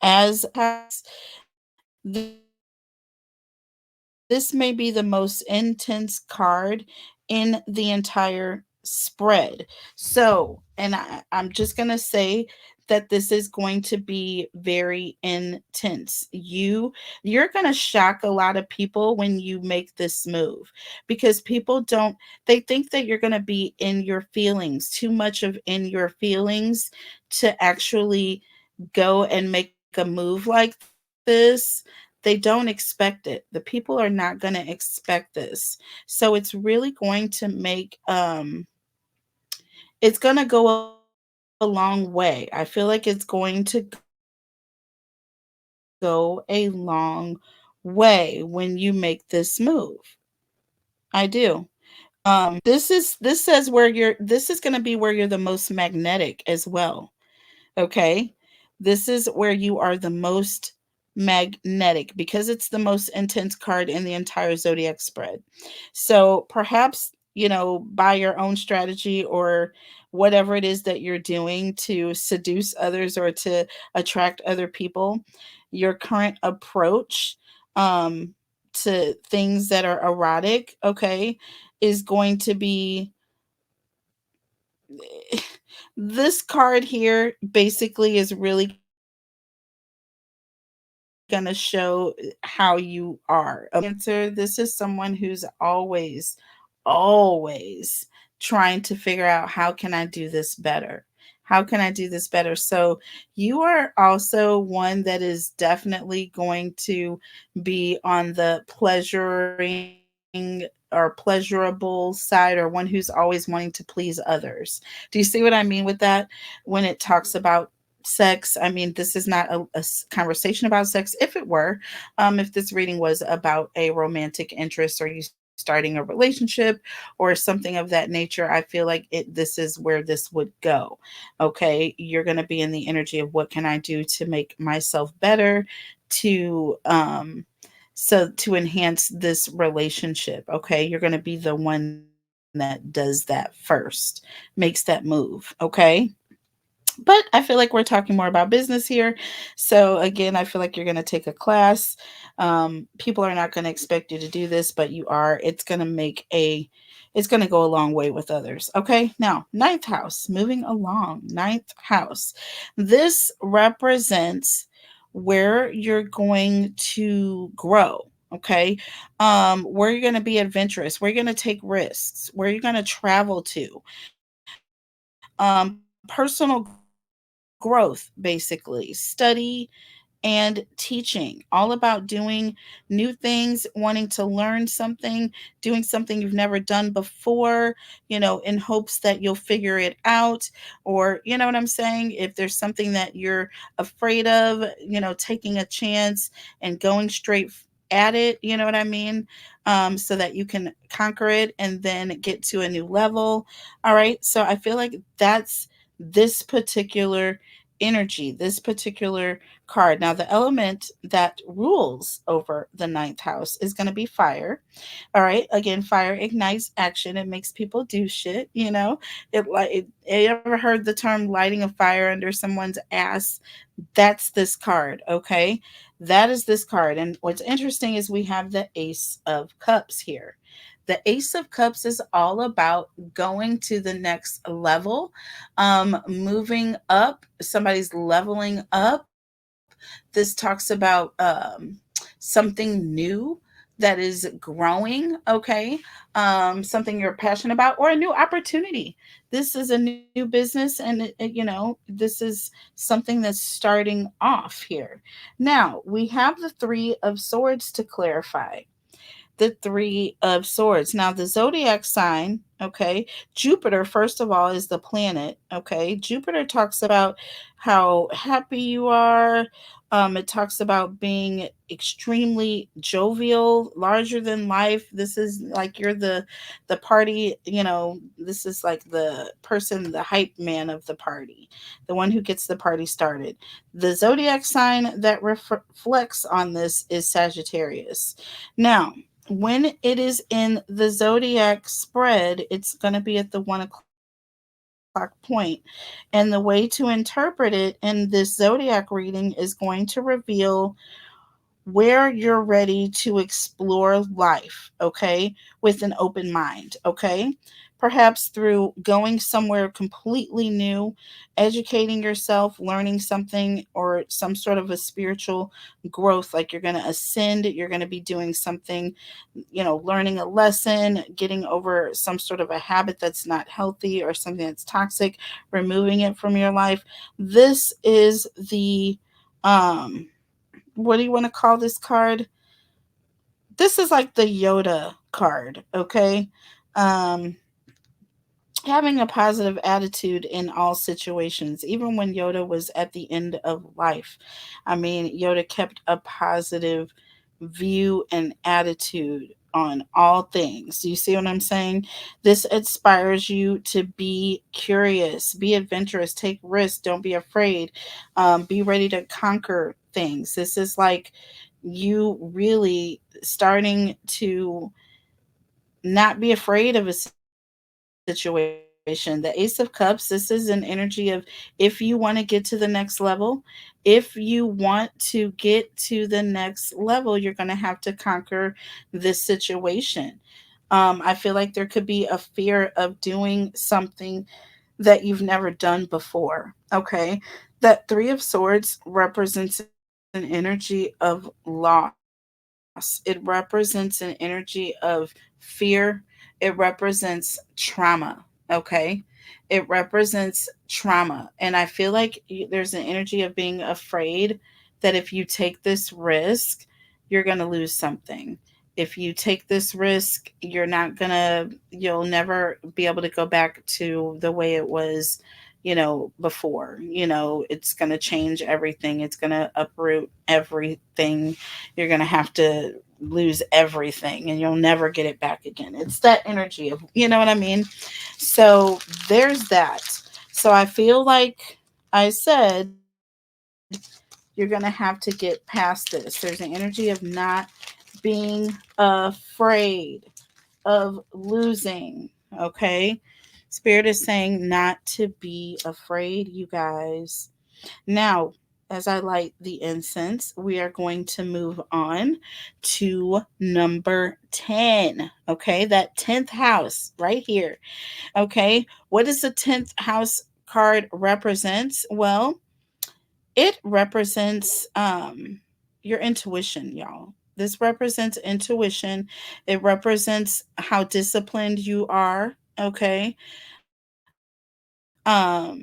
As has, this may be the most intense card in the entire spread. So, and I'm just going to say that this is going to be very intense. You're going to shock a lot of people when you make this move, because people don't, they think that you're going to be in your feelings, too much of in your feelings to actually go and make a move like this. They don't expect it. The people are not going to expect this. So it's really going to make it's going to go a long way. I feel like it's going to go a long way when you make this move. I do. This says where you're, this is going to be where you're the most magnetic as well. Okay. This is where you are the most magnetic, because it's the most intense card in the entire zodiac spread. So perhaps, by your own strategy, or whatever it is that you're doing to seduce others or to attract other people, your current approach to things that are erotic, okay, is going to be this card here basically is really going to show how you are. Okay. Cancer, this is someone who's always trying to figure out, how can I do this better? How can I do this better? So you are also one that is definitely going to be on the pleasuring or pleasurable side, or one who's always wanting to please others. Do you see what I mean with that? When it talks about sex, I mean, this is not a conversation about sex. If it were, if this reading was about a romantic interest, or you starting a relationship or something of that nature, I feel like this is where this would go. Okay, you're going to be in the energy of, what can I do to make myself better, to so to enhance this relationship. Okay, you're going to be the one that does that first, makes that move. Okay. But I feel like we're talking more about business here. So again, I feel like you're going to take a class. People are not going to expect you to do this, but you are. It's going to go a long way with others. Okay. Now, ninth house, moving along. Ninth house. This represents where you're going to grow. Okay. Where you're going to be adventurous, where you're going to take risks, where you're going to travel to. Personal growth, basically, study and teaching, all about doing new things, wanting to learn something, doing something you've never done before, in hopes that you'll figure it out. Or, you know what I'm saying? If there's something that you're afraid of, taking a chance and going straight at it, you know what I mean? So that you can conquer it and then get to a new level. All right. So I feel like that's this particular energy, this particular card. Now, the element that rules over the ninth house is going to be fire. All right. Again, fire ignites action. It makes people do shit. You ever heard the term lighting a fire under someone's ass? That's this card. Okay. That is this card. And what's interesting is we have the Ace of Cups here. The Ace of Cups is all about going to the next level, moving up. Somebody's leveling up. This talks about something new that is growing, okay? Something you're passionate about, or a new opportunity. This is a new business, and this is something that's starting off here. Now, we have the Three of Swords to clarify. The Three of Swords. Now, the zodiac sign, okay, Jupiter, first of all, is the planet, okay? Jupiter talks about how happy you are. It talks about being extremely jovial, larger than life. This is like you're the party, this is like the person, the hype man of the party, the one who gets the party started. The zodiac sign that reflects on this is Sagittarius. Now, when it is in the zodiac spread, it's going to be at the 1 o'clock point. And the way to interpret it in this zodiac reading is going to reveal where you're ready to explore life, okay, with an open mind, okay? Perhaps through going somewhere completely new, educating yourself, learning something, or some sort of a spiritual growth. Like you're going to ascend, you're going to be doing something, learning a lesson, getting over some sort of a habit that's not healthy or something that's toxic, removing it from your life. This is the, what do you want to call this card? This is like the Yoda card, okay? Um, Having a positive attitude in all situations, even when Yoda was at the end of life. I mean, Yoda kept a positive view and attitude on all things. Do you see what I'm saying? This inspires you to be curious, be adventurous, take risks, don't be afraid, be ready to conquer things. This is like you really starting to not be afraid of a situation. The Ace of Cups, this is an energy of if you want to get to the next level, if you want to get to the next level, you're going to have to conquer this situation. I feel like there could be a fear of doing something that you've never done before. Okay. That Three of Swords represents an energy of loss. It represents an energy of fear. It represents trauma. Okay. It represents trauma. And I feel like there's an energy of being afraid that if you take this risk, you're going to lose something. If you take this risk, you'll never be able to go back to the way it was, before. It's going to change everything. It's going to uproot everything. You're going to have to lose everything and you'll never get it back again. It's that energy of, you know what I mean? So there's that. So I feel like I said, you're going to have to get past this. There's an energy of not being afraid of losing. Okay. Spirit is saying not to be afraid, you guys. Now, as I light the incense, we are going to move on to number 10. Okay, that 10th house right here. Okay, what does the 10th house card represents? Well, it represents your intuition, y'all. This represents intuition. It represents how disciplined you are. Okay. What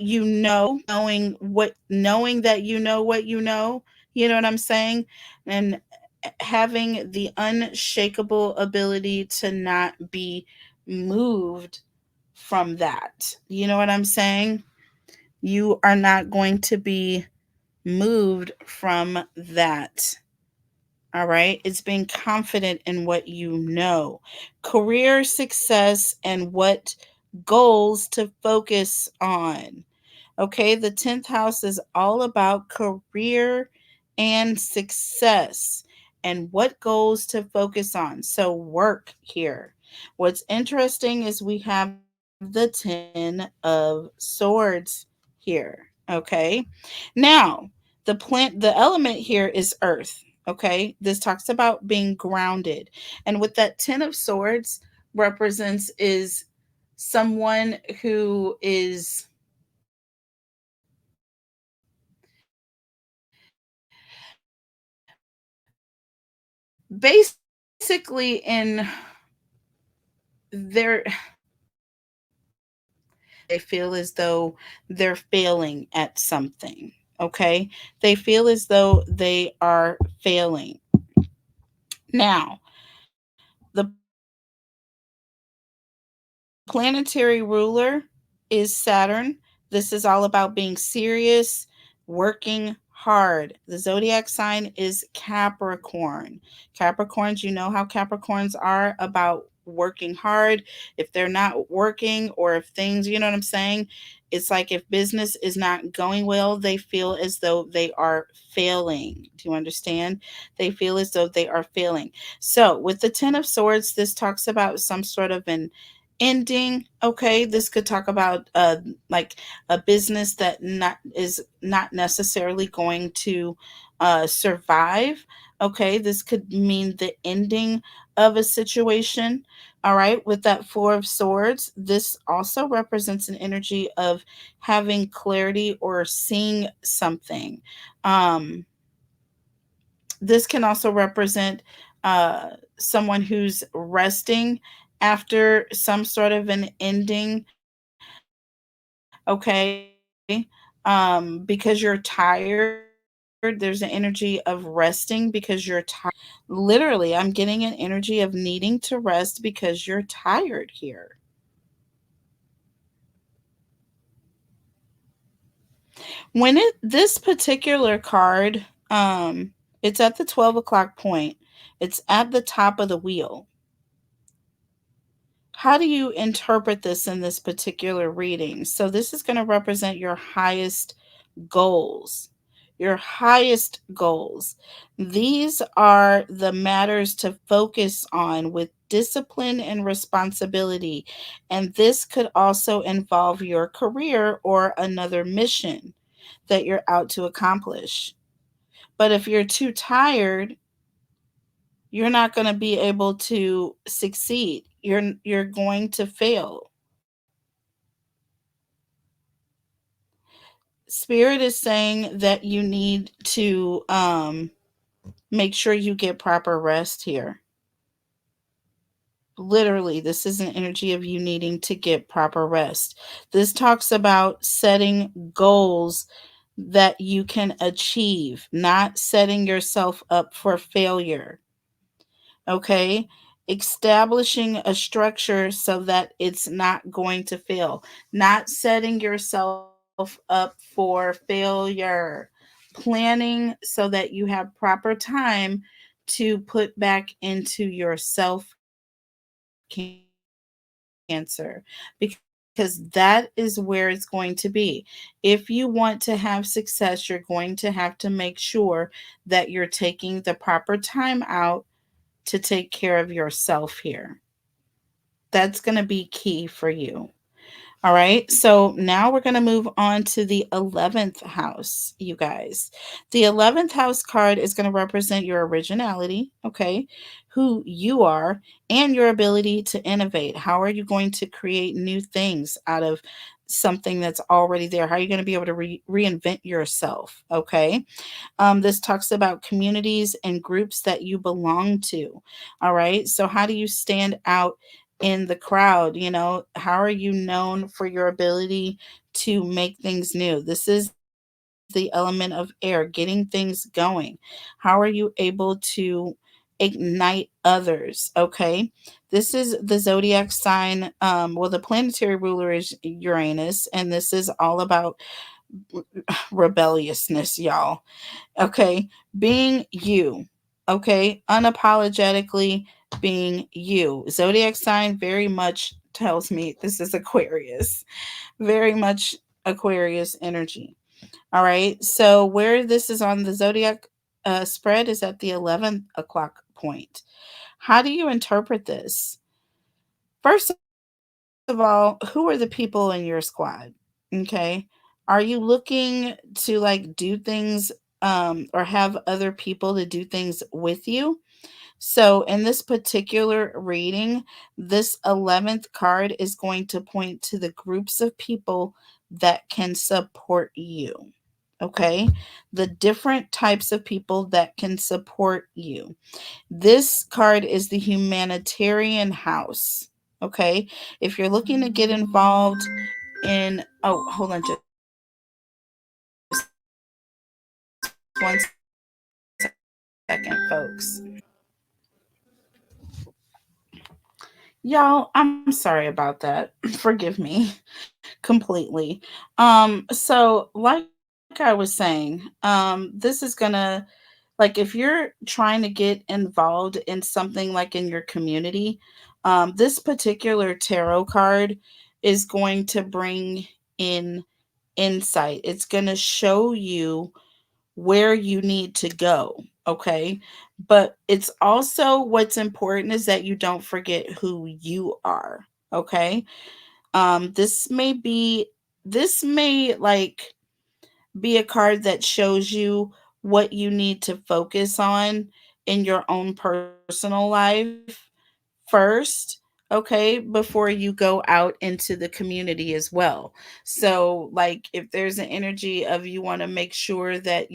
you know, knowing that you know what you know, you know what I'm saying? And having the unshakable ability to not be moved from that. You know what I'm saying? You are not going to be moved from that. All right. It's being confident in what you know. Career success and what goals to focus on. Okay. The 10th house is all about career and success and what goals to focus on. So, work here. What's interesting is we have the 10 of swords here. Okay. Now, the element here is earth. Okay. This talks about being grounded. And what that 10 of swords represents is someone who is basically in their they feel as though they're failing at something. Okay. They feel as though they are failing. Now, the planetary ruler is Saturn. This is all about being serious, working hard. The zodiac sign is Capricorn. Capricorns, you know how Capricorns are about working hard. If they're not working or if things, you know what I'm saying? It's like if business is not going well, they feel as though they are failing. Do you understand? They feel as though they are failing. So, with the 10 of swords, this talks about some sort of an ending. Okay, this could talk about like a business that not is not necessarily going to survive. Okay, this could mean the ending of a situation. All right, with that four of swords, this also represents an energy of having clarity or seeing something. This can also represent someone who's resting after some sort of an ending. Okay. Because you're tired, there's an energy of resting because you're tired. Literally, I'm getting an energy of needing to rest because you're tired here. When it this particular card, it's at the 12 o'clock point. It's at the top of the wheel. How do you interpret this in this particular reading? So this is going to represent your highest goals. Your highest goals. These are the matters to focus on with discipline and responsibility. And this could also involve your career or another mission that you're out to accomplish. But if you're too tired, you're not going to be able to succeed. You're going to fail. Spirit is saying that you need to make sure you get proper rest here. Literally, this is an energy of you needing to get proper rest. This talks about setting goals that you can achieve, not setting yourself up for failure. Okay? Establishing a structure so that it's not going to fail, not setting yourself up for failure, planning so that you have proper time to put back into your self cancer, because that is where it's going to be. If you want to have success, you're going to have to make sure that you're taking the proper time out to take care of yourself here. That's going to be key for you. All right. So now we're going to move on to the 11th house, you guys. The 11th house card is going to represent your originality, okay? Who you are and your ability to innovate. How are you going to create new things out of something that's already there? How are you going to be able to reinvent yourself, okay? This talks about communities and groups that you belong to. All right. So, how do you stand out in the crowd? You know, how are you known for your ability to make things new? This is the element of air, getting things going. How are you able to ignite others? Okay. This is the zodiac sign. Well, the planetary ruler is Uranus, and this is all about rebelliousness, y'all. Okay, being you. Okay, unapologetically being you. Zodiac sign very much tells me this is Aquarius, very much Aquarius energy. All right, so where this is on the zodiac spread is at the 11th o'clock point. How do you interpret this? First of all, who are the people in your squad? Okay, are you looking to like do things or have other people to do things with you? So, in this particular reading, this 11th card is going to point to the groups of people that can support you. Okay, the different types of people that can support you. This card is the humanitarian house. Okay, if you're looking to get involved in, oh, hold on just one second, folks. Y'all, I'm sorry about that. Forgive me completely. So like I was saying, this is gonna, like, if you're trying to get involved in something like in your community, this particular tarot card is going to bring in insight. It's gonna show you where you need to go. Okay. But it's also what's important is that you don't forget who you are. Okay. This may like be a card that shows you what you need to focus on in your own personal life first, okay, before you go out into the community as well. So, like, if there's an energy of you want to make sure that,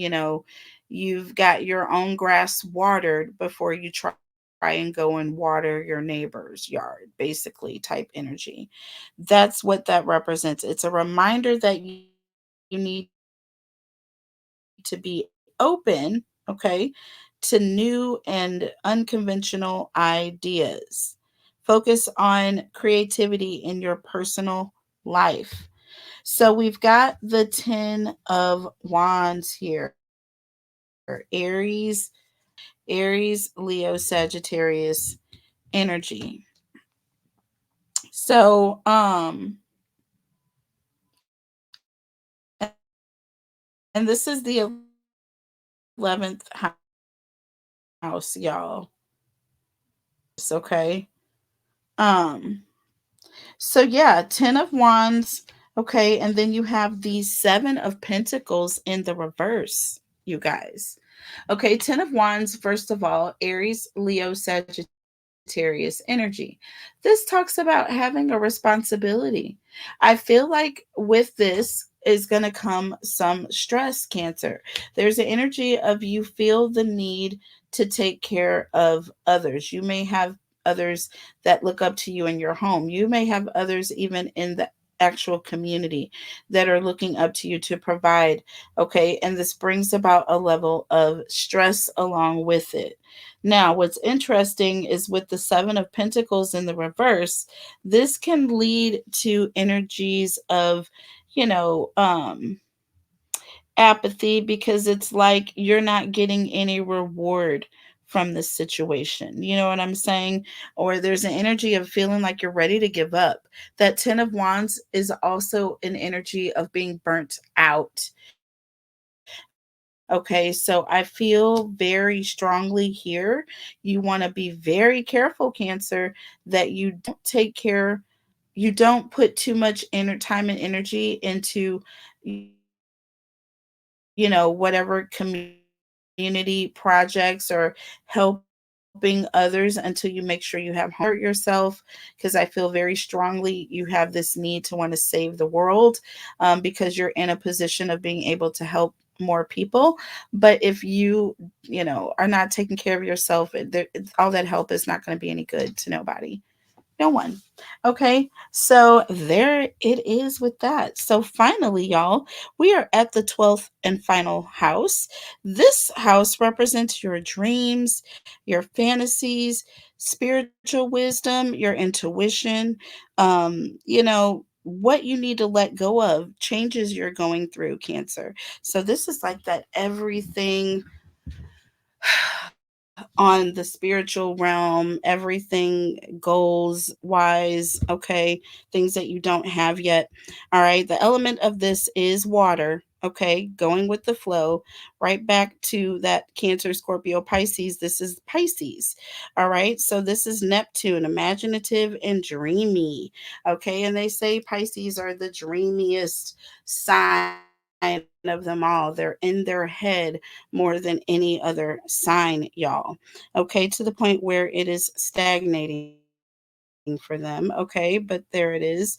you've got your own grass watered before you try and go and water your neighbor's yard, basically, type energy. That's what that represents. It's a reminder that you need to be open, okay, to new and unconventional ideas. Focus on creativity in your personal life. So we've got the 10 of wands here. Aries, Leo, Sagittarius energy. So, and this is the 11th house, y'all. Okay. Um, so yeah, 10 of wands, okay, and then you have the 7 of pentacles in the reverse, you guys. Okay, 10 of wands, first of all, Aries, Leo, Sagittarius energy. This talks about having a responsibility. I feel like with this is going to come some stress, Cancer. There's an energy of you feel the need to take care of others. You may have others that look up to you in your home. You may have others even in the actual community that are looking up to you to provide. Okay. And this brings about a level of stress along with it. Now, what's interesting is with the 7 of Pentacles in the reverse, this can lead to energies of, you know, apathy because it's like you're not getting any reward from this situation. You know what I'm saying? Or there's an energy of feeling like you're ready to give up. That 10 of Wands is also an energy of being burnt out. Okay, so I feel very strongly here. You want to be very careful, Cancer, that you don't take care, you don't put too much time and energy into, whatever community projects or helping others until you make sure you have hurt yourself. Because I feel very strongly you have this need to want to save the world, because you're in a position of being able to help more people. But if you are not taking care of yourself, all that help is not going to be any good to nobody. No one. Okay, so there it is with that. So finally, y'all, we are at the 12th and final house. This house represents your dreams, your fantasies, spiritual wisdom, your intuition, what you need to let go of, changes you're going through, Cancer. So this is like that everything on the spiritual realm, everything goals wise, okay, things that you don't have yet. All right, the element of this is water. Okay, going with the flow, right back to that Cancer, Scorpio, Pisces. This is Pisces. All right, so this is Neptune, imaginative and dreamy. Okay, and they say Pisces are the dreamiest sign of them all. They're in their head more than any other sign, y'all. Okay, to the point where it is stagnating for them. Okay, but there it is.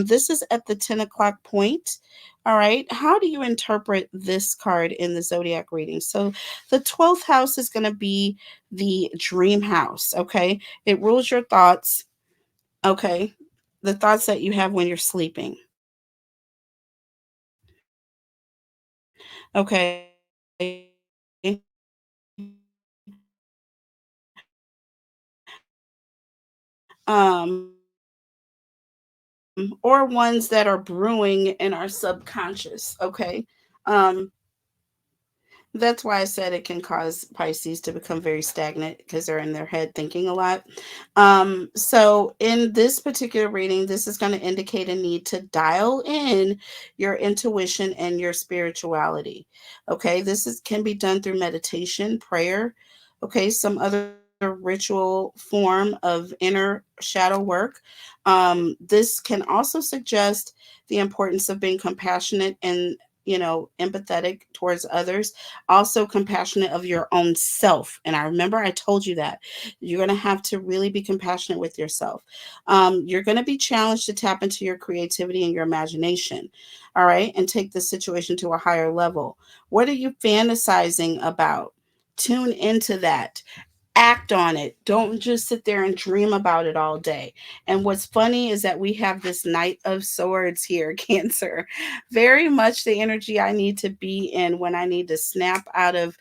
This is at the 10 o'clock point. All right, how do you interpret this card in the zodiac reading? So the 12th house is going to be the dream house. Okay, it rules your thoughts. Okay, the thoughts that you have when you're sleeping. Okay. Or ones that are brewing in our subconscious. Okay. Um, That's why I said it can cause Pisces to become very stagnant because they're in their head thinking a lot. So, in this particular reading, this is going to indicate a need to dial in your intuition and your spirituality. Okay, this can be done through meditation, prayer. Okay, some other ritual form of inner shadow work. This can also suggest the importance of being compassionate and empathetic towards others, also compassionate of your own self. And I remember I told you that you're going to have to really be compassionate with yourself. You're going to be challenged to tap into your creativity and your imagination. All right. And take the situation to a higher level. What are you fantasizing about? Tune into that, act on it. Don't just sit there and dream about it all day. And what's funny is that we have this Knight of Swords here, Cancer. Very much the energy I need to be in when I need to snap out of,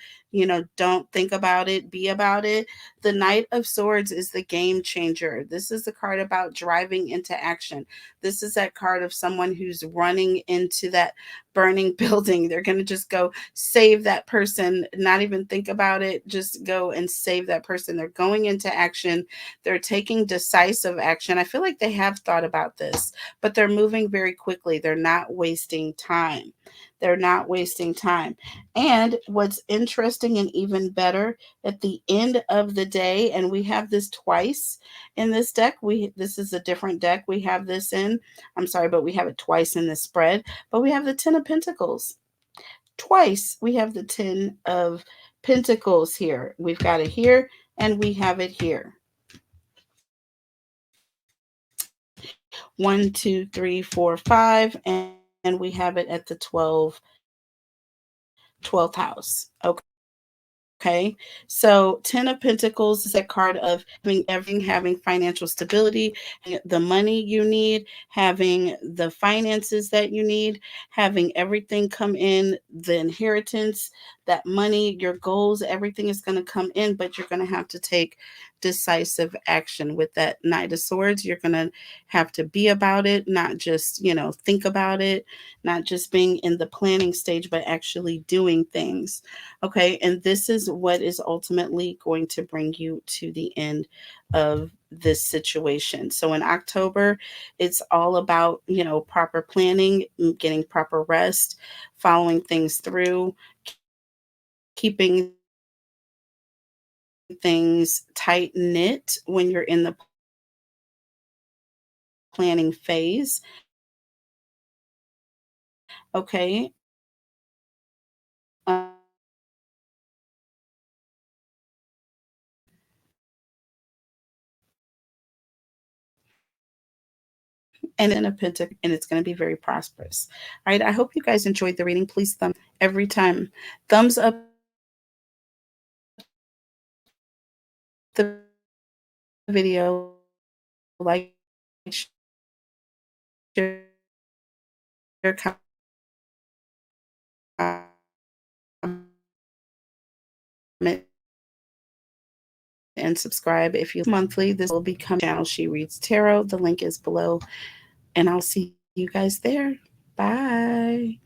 don't think about it, be about it. The Knight of Swords is the game changer. This is the card about driving into action. This is that card of someone who's running into that burning building. They're going to just go save that person, not even think about it, just go and save that person. They're going into action. They're taking decisive action. I feel like they have thought about this, but they're moving very quickly. They're not wasting time. They're not wasting time. And what's interesting and even better, at the end of the day, and we have this twice in this deck. This is a different deck we have this in. I'm sorry, but we have it twice in this spread. But we have the 10 of Pentacles. Twice we have the 10 of Pentacles here. We've got it here and we have it here. 1, 2, 3, 4, 5, and we have it at the 12th house. Okay, so 10 of Pentacles is that card of having everything, having financial stability, the money you need, having the finances that you need, having everything come in, the inheritance, that money, your goals, everything is going to come in, but you're going to have to take decisive action with that Knight of Swords. You're going to have to be about it, not just, think about it, not just being in the planning stage, but actually doing things. Okay. And this is what is ultimately going to bring you to the end of this situation. So in October, it's all about, proper planning, getting proper rest, following things through, keeping things tight knit when you're in the planning phase. Okay. Um, and in a pentacle, and it's going to be very prosperous. All right. I hope you guys enjoyed the reading. Please every time. Thumbs up the video, like, share, comment, and subscribe. If you monthly, this will become channel She Reads Tarot. The link is below, and I'll see you guys there. Bye.